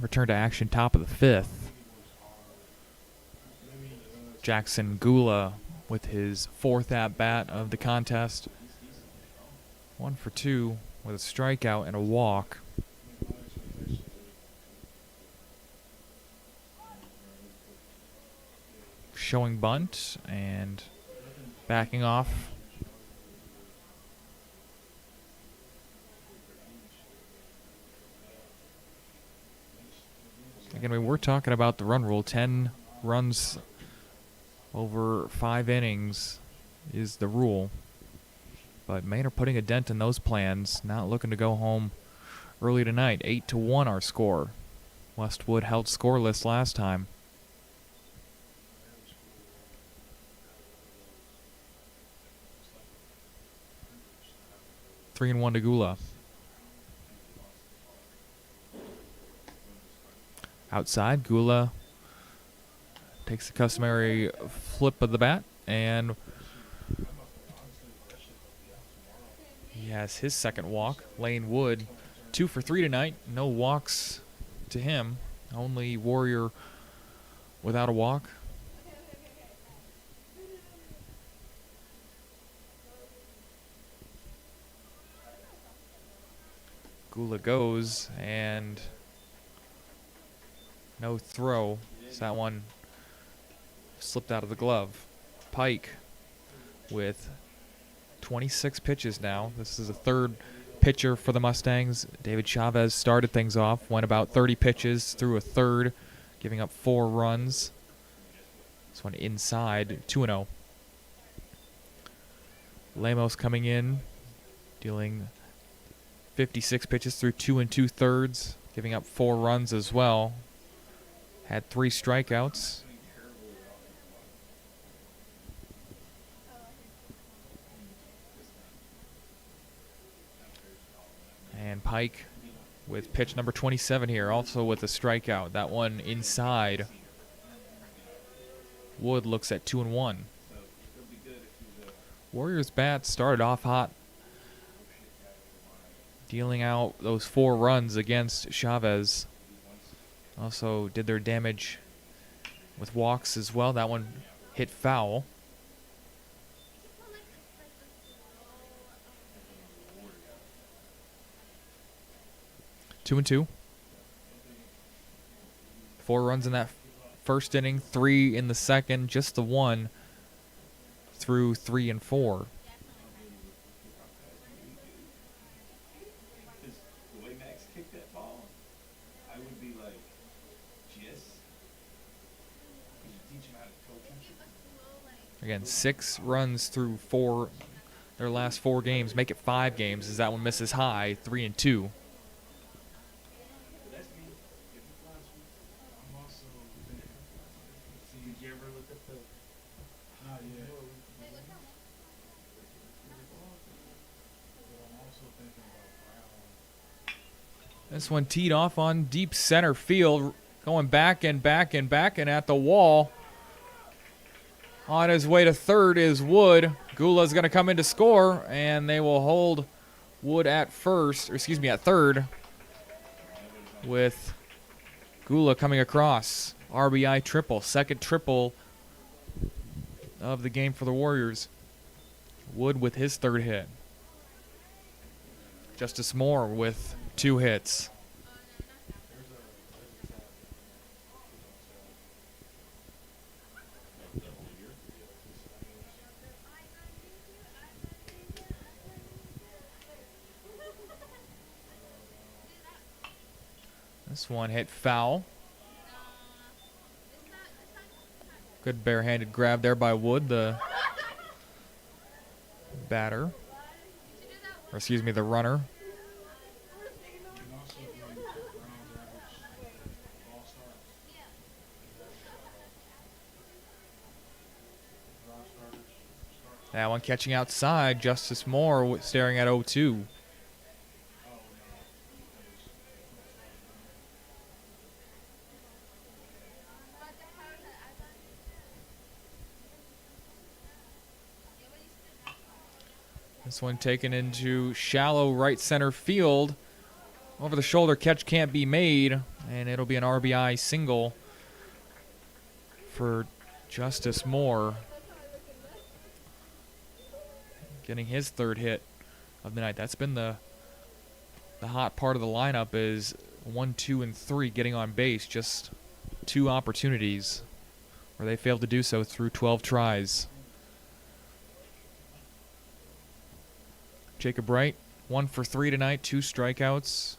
return to action, top of the fifth. Jackson Gula with his fourth at-bat of the contest. 1 for 2 with a strikeout and a walk. Showing bunt and backing off. Again, we're talking about the run rule. 10 runs over 5 innings is the rule. But Manor putting a dent in those plans, not looking to go home early tonight. 8-1 our score. Westwood held scoreless last time. 3-1 to Gula. Outside, Gula takes the customary flip of the bat, and he has his second walk. Lane Wood, 2 for 3 tonight. No walks to him. Only Warrior without a walk. Gula goes, and no throw. So that one slipped out of the glove. Pike with 26 pitches now. This is the third pitcher for the Mustangs. David Chavez started things off, went about 30 pitches, threw a third, giving up 4 runs. This one inside, 2-0. Lemos coming in, dealing 56 pitches through 2 2/3, giving up 4 runs as well. Had 3 strikeouts. And Pike with pitch number 27 here, also with a strikeout. That one inside. Wood looks at 2-1. Warriors bats started off hot, dealing out those 4 runs against Chavez. Also did their damage with walks as well. That one hit foul. Two and 2. 4 runs in that first inning, 3 in the second, just the 1 through 3 and 4. The way Max kicked that ball, I would be like, yes. Could you teach him how to coach him? Again, 6 runs through 4, their last 4 games. Make it 5 games as that one misses high, 3 and 2. That's me. If you fly sweet, I'm also. See, did you ever look at the? Not yet. But I'm also thinking about Brown. This one teed off on deep center field, going back and back and back and at the wall. On his way to third is Wood. Gula's going to come in to score, and they will hold Wood at third, with Gula coming across. RBI triple, second triple of the game for the Warriors. Wood with his 3rd hit. Justice Moore with 2 hits. This one hit foul. Good barehanded grab there by Wood, the batter. Or excuse me, the runner. You can also bring Brown's average ball starts. Brown starters start. That one catching outside. Justice Moore staring at 0-2. This one taken into shallow right center field. Over the shoulder catch can't be made, and it'll be an RBI single for Justice Moore. Getting his third hit of the night. That's been the hot part of the lineup is 1, 2, and 3 getting on base. Just 2 opportunities where they failed to do so through 12 tries. Jacob Wright, 1 for 3 tonight, 2 strikeouts.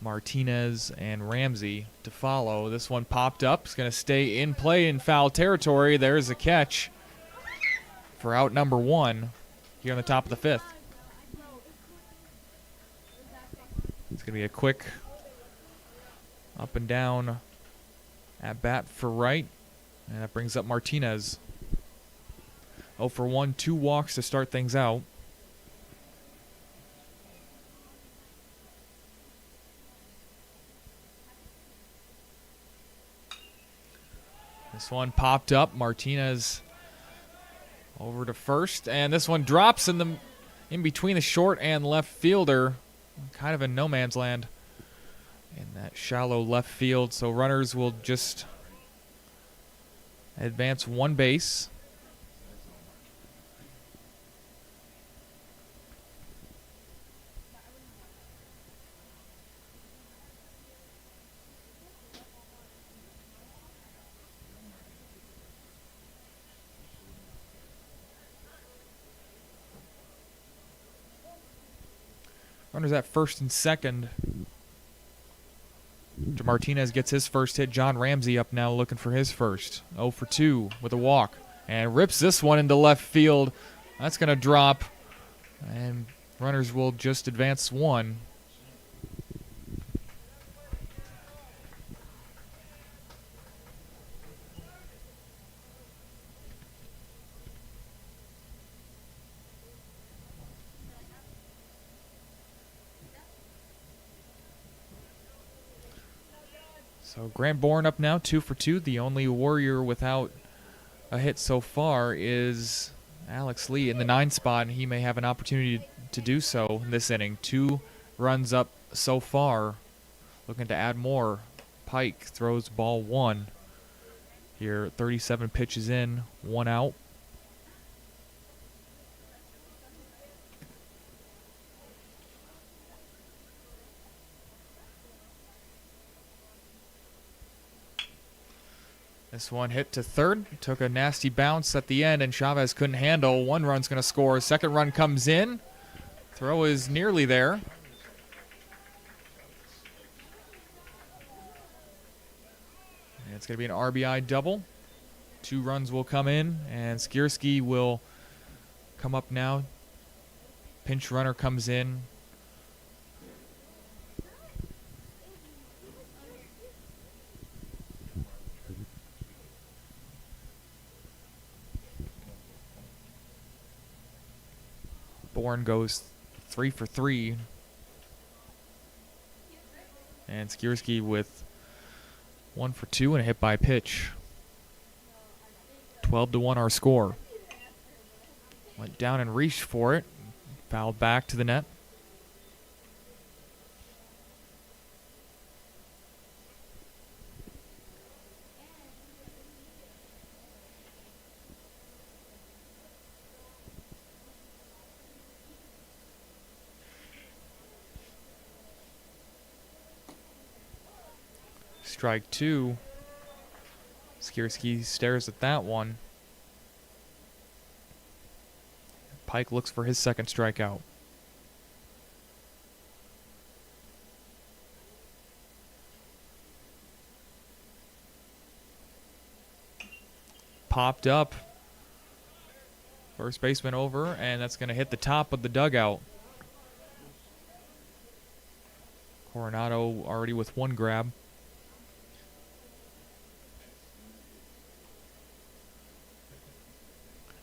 Martinez and Ramsey to follow. This one popped up. It's going to stay in play in foul territory. There's a catch for out number 1 here on the top of the 5th. It's going to be a quick up and down at bat for Wright. And that brings up Martinez. 0 for 1, 2 walks to start things out. This one popped up. Martinez over to first, and this one drops in between the short and left fielder, kind of in no man's land in that shallow left field. So runners will just advance 1 base. Runners at first and second. After Martinez gets his first hit, John Ramsey up now looking for his first. 0 for 2 with a walk. And rips this one into left field. That's going to drop. And runners will just advance 1. So Grant Bourne up now, 2 for 2. The only Warrior without a hit so far is Alex Lee in the 9 spot, and he may have an opportunity to do so in this inning. 2 runs up so far, looking to add more. Pike throws ball 1 here, 37 pitches in, 1 out. This one hit to third, took a nasty bounce at the end, and Chavez couldn't handle. 1 run's going to score. Second run comes in. Throw is nearly there. And it's going to be an RBI double. 2 runs will come in, and Skierski will come up now. Pinch runner comes in. Bourne goes 3 for 3. And Skierski with 1 for 2 and a hit by pitch. 12-1 our score. Went down and reached for it. Fouled back to the net. Strike 2. Skierski stares at that one. Pike looks for his second strikeout. Popped up. First baseman over, and that's going to hit the top of the dugout. Coronado already with 1 grab.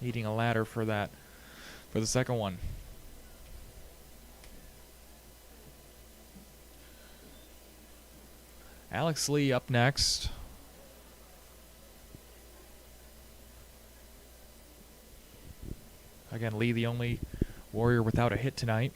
Needing a ladder for that, for the second one. Alex Lee up next. Again, Lee the only Warrior without a hit tonight.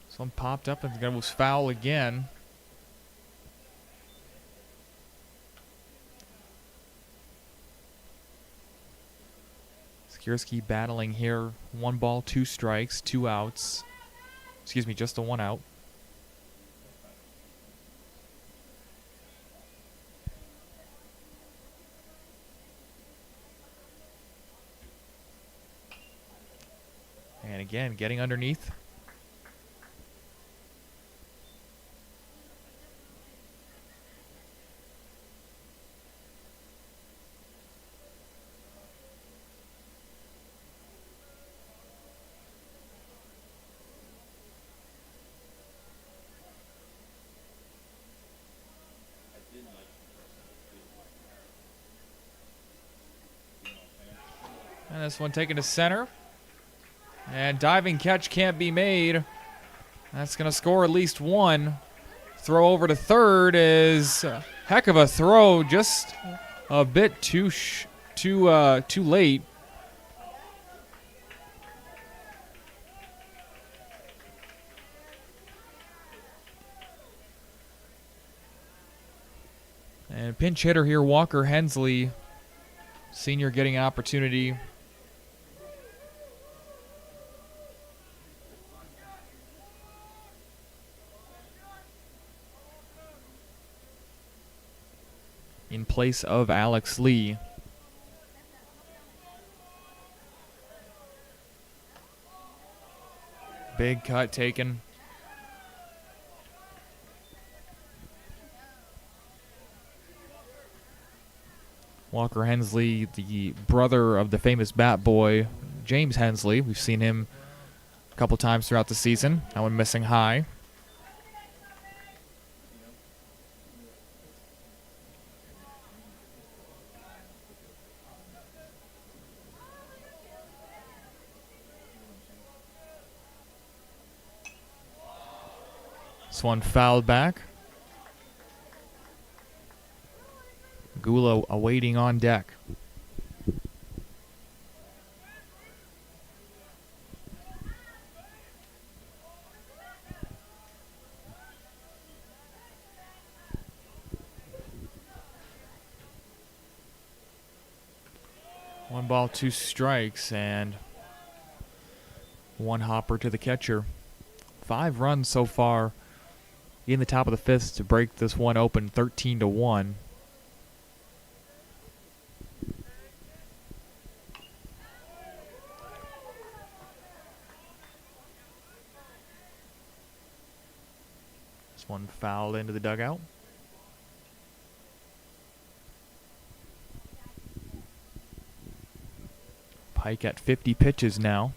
This one popped up and was foul again. Skierski battling here. 1 ball, 2 strikes, 2 outs. Excuse me, just a 1 out. And again, getting underneath. And this one taken to center. And diving catch can't be made. That's going to score at least 1. Throw over to third is a heck of a throw. Just a bit too late. And pinch hitter here, Walker Hensley. Senior getting an opportunity. In place of Alex Lee. Big cut taken. Walker Hensley, the brother of the famous bat boy, James Hensley. We've seen him a couple times throughout the season. That one missing high. This one fouled back. Gula awaiting on deck. One ball, 2 strikes, and 1 hopper to the catcher. 5 runs so far in the top of the 5th to break this one open, 13-1. This one fouled into the dugout. Pike at 50 pitches now.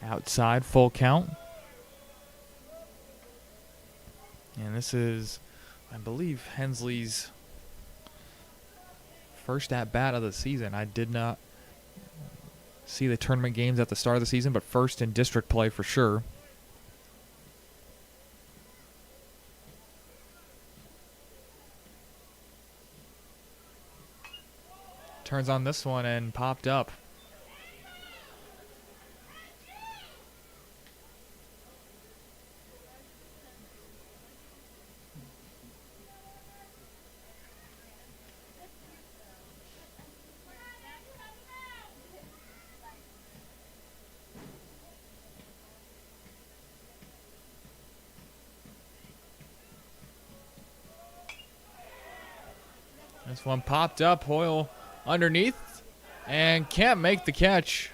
Outside, full count. And this is, I believe, Hensley's first at-bat of the season. I did not see the tournament games at the start of the season, but first in district play for sure. Turns on this one and popped up. This one popped up. Hoyle underneath and can't make the catch.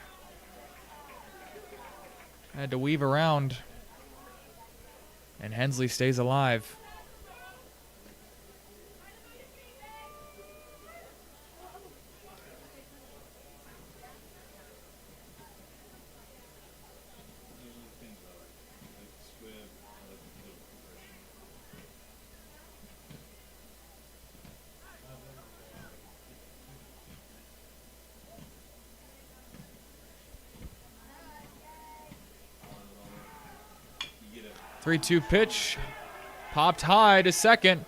Had to weave around. And Hensley stays alive. 3-2 pitch. Popped high to second.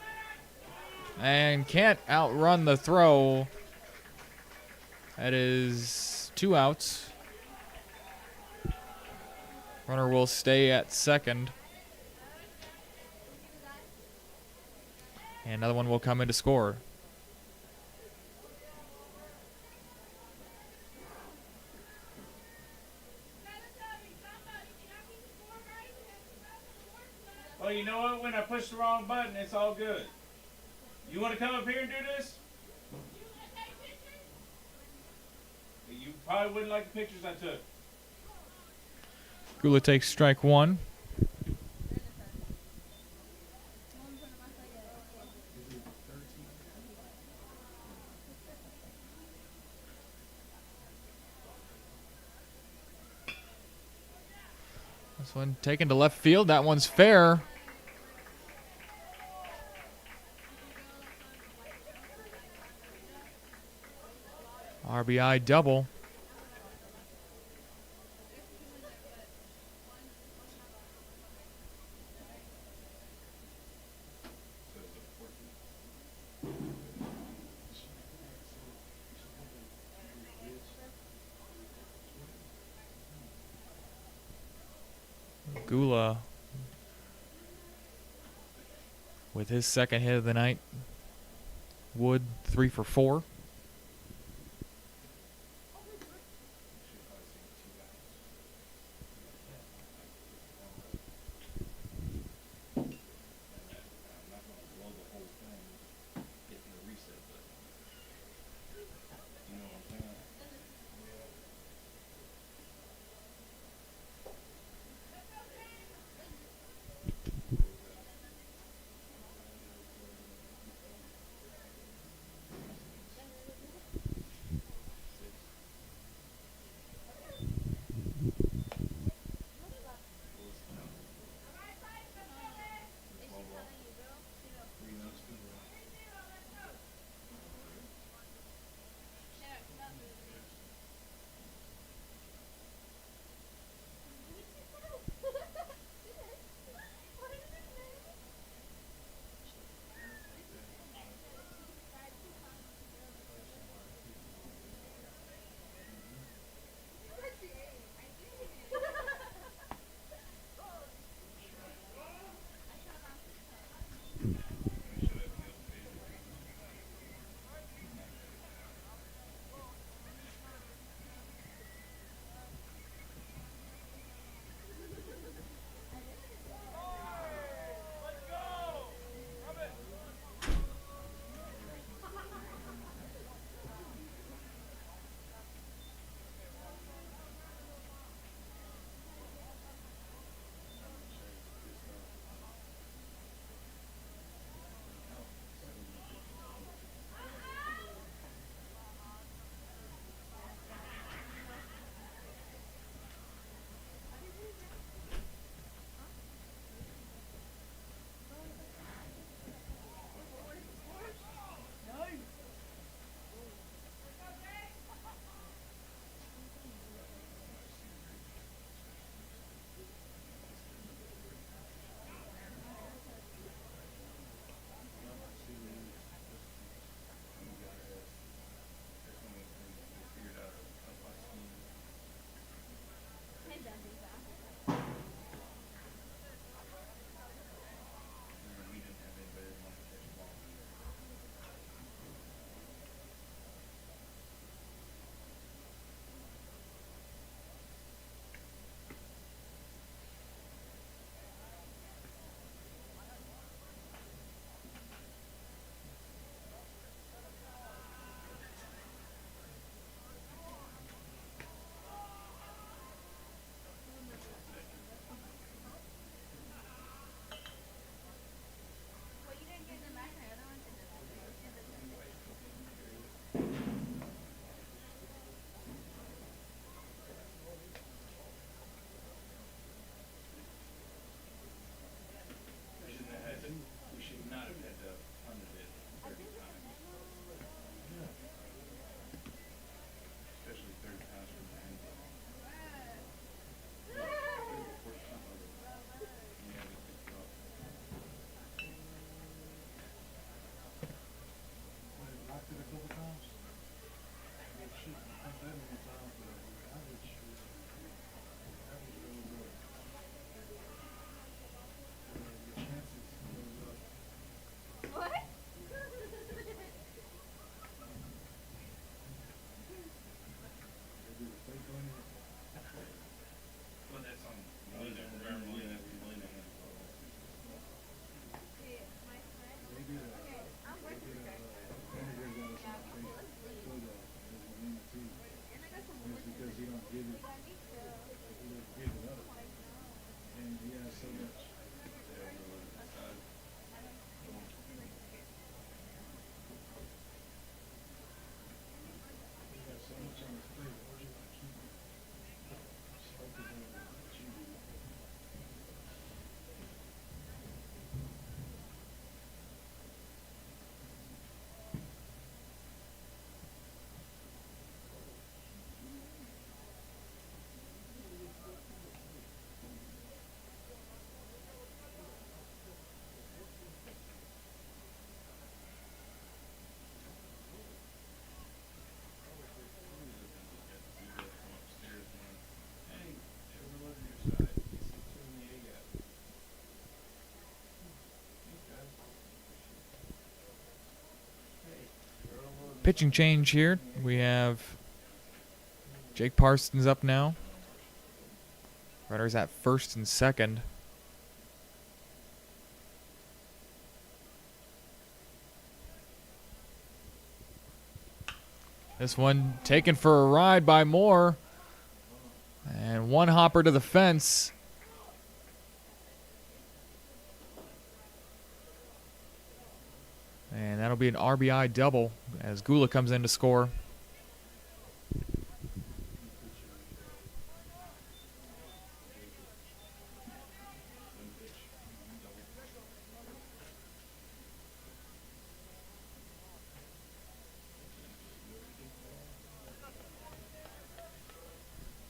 And can't outrun the throw. That is 2 outs. Runner will stay at second. And another one will come in to score. Well, you know what? When I push the wrong button, it's all good. You want to come up here and do this? You probably wouldn't like the pictures I took. Gula takes strike 1. This one taken to left field. That one's fair. RBI double. Gula with his second hit of the night. Wood 3 for 4. Pitching change here. We have Jake Parsons up now. Runners at first and second. This one taken for a ride by Moore. And one hopper to the fence. And that'll be an RBI double as Gula comes in to score.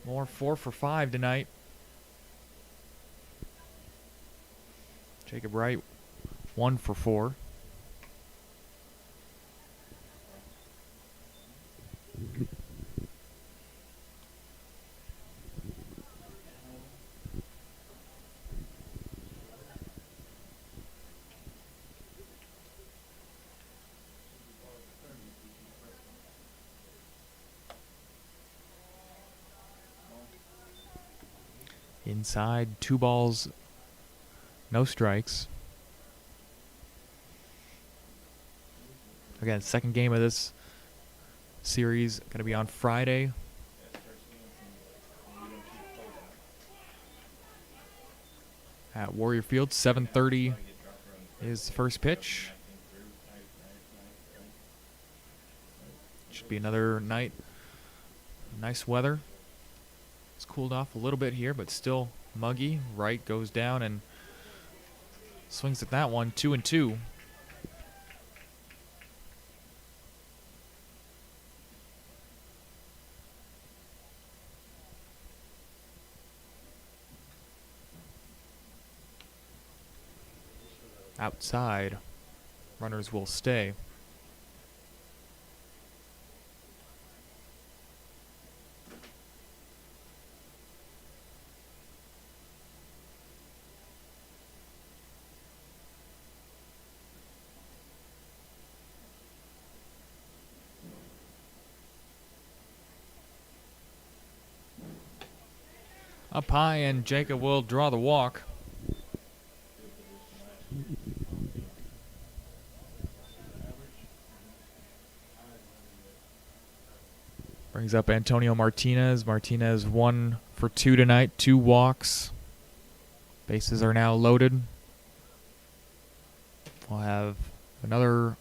More 4 for 5 tonight. Jacob Wright, 1 for 4. Inside, 2 balls, no strikes. Again, second game of this series going to be on Friday. At Warrior Field, 7:30 is the first pitch. Should be another night. Nice weather. It's cooled off a little bit here, but still muggy. Wright goes down and swings at that one, 2-2. Outside, runners will stay. Up high, and Jacob will draw the walk. Brings up Antonio Martinez. Martinez 1 for 2 tonight, 2 walks. Bases are now loaded. We'll have another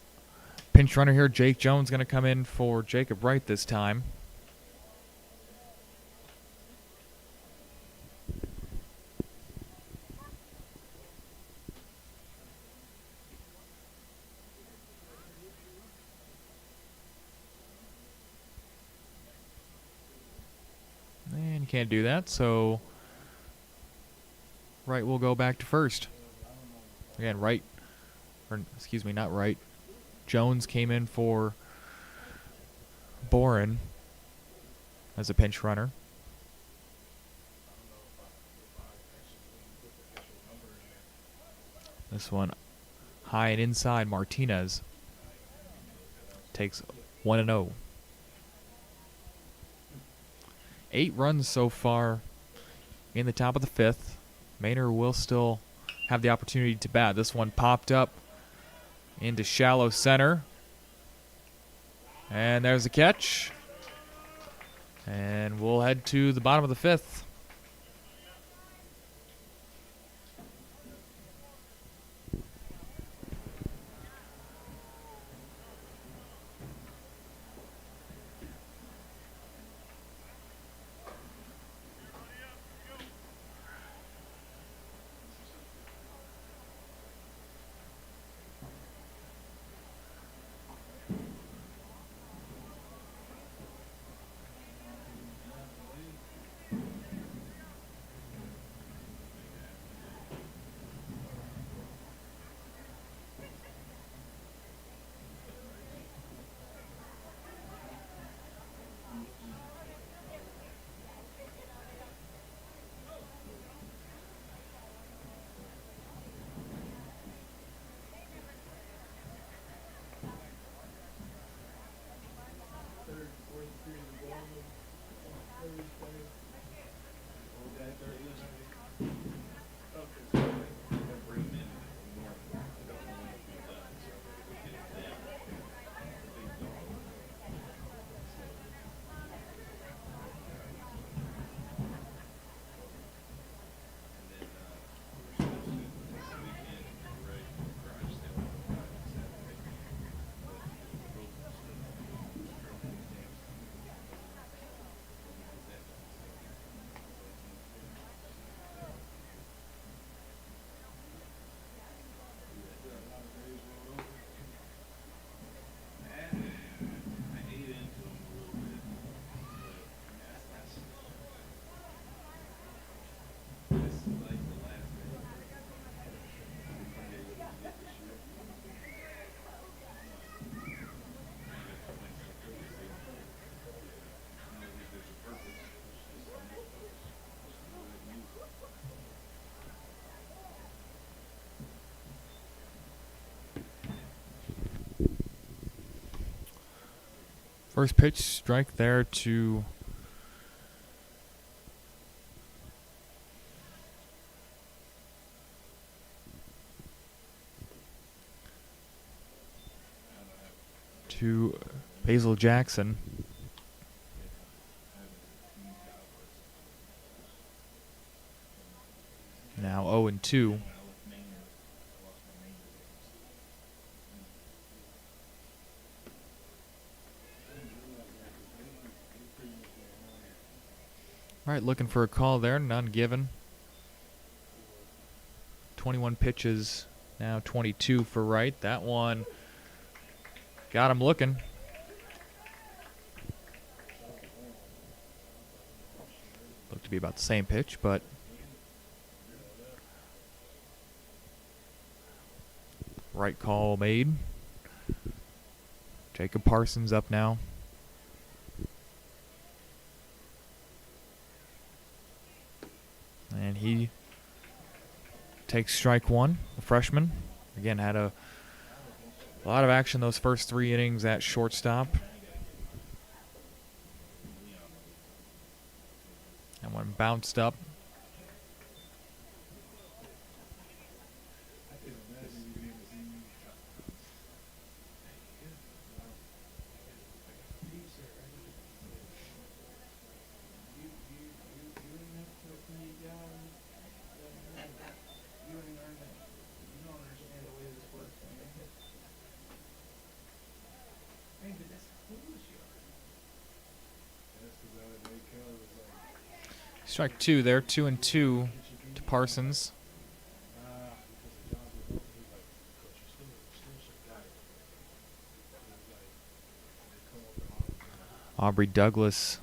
pinch runner here. Jake Jones going to come in for Jacob Wright this time. And you can't do that, so Wright will go back to first. Again, Wright, or excuse me, not Wright. Jones came in for Boren as a pinch runner. This one high and inside. Martinez takes 1-0. 8 runs so far in the top of the 5th. Manor will still have the opportunity to bat. This one popped up into shallow center. And there's a catch. And we'll head to the bottom of the 5th. First pitch, strike there to Basil Jackson. Now 0-2. All right, looking for a call there, none given. 21 pitches, now 22 for Wright. That one got him looking. Looked to be about the same pitch, but right call made. Jacob Parsons up now. And he takes strike one, the freshman. Again, had a lot of action those first 3 innings at shortstop. And one bounced up. Strike 2 there, 2-2 to Parsons. Aubrey Douglas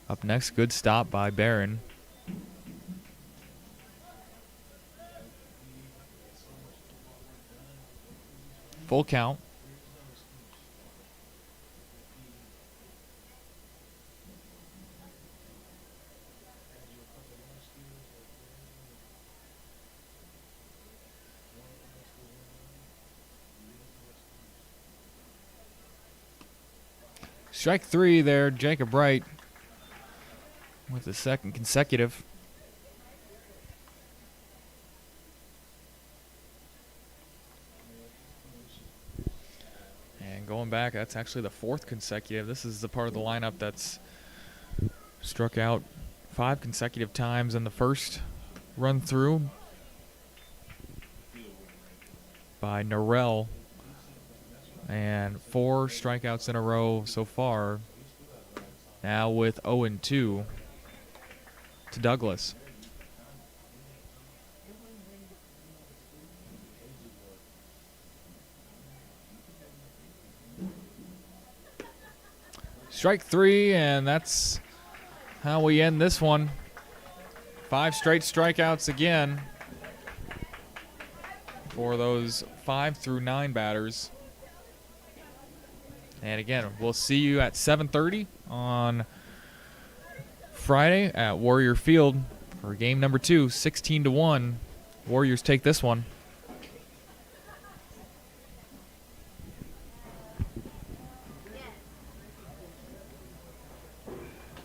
up next. Good stop by Barron. Full count. Strike 3 there, Jacob Wright with the second consecutive. And going back, that's actually the 4th consecutive. This is the part of the lineup that's struck out 5 consecutive times in the first run through by Norrell. And 4 strikeouts in a row so far. Now with 0-2 to Douglas. Strike 3, and that's how we end this one. 5 straight strikeouts again for those 5 through 9 batters. And again, we'll see you at 7:30 on Friday at Warrior Field for game number 2, 16-1. Warriors take this one.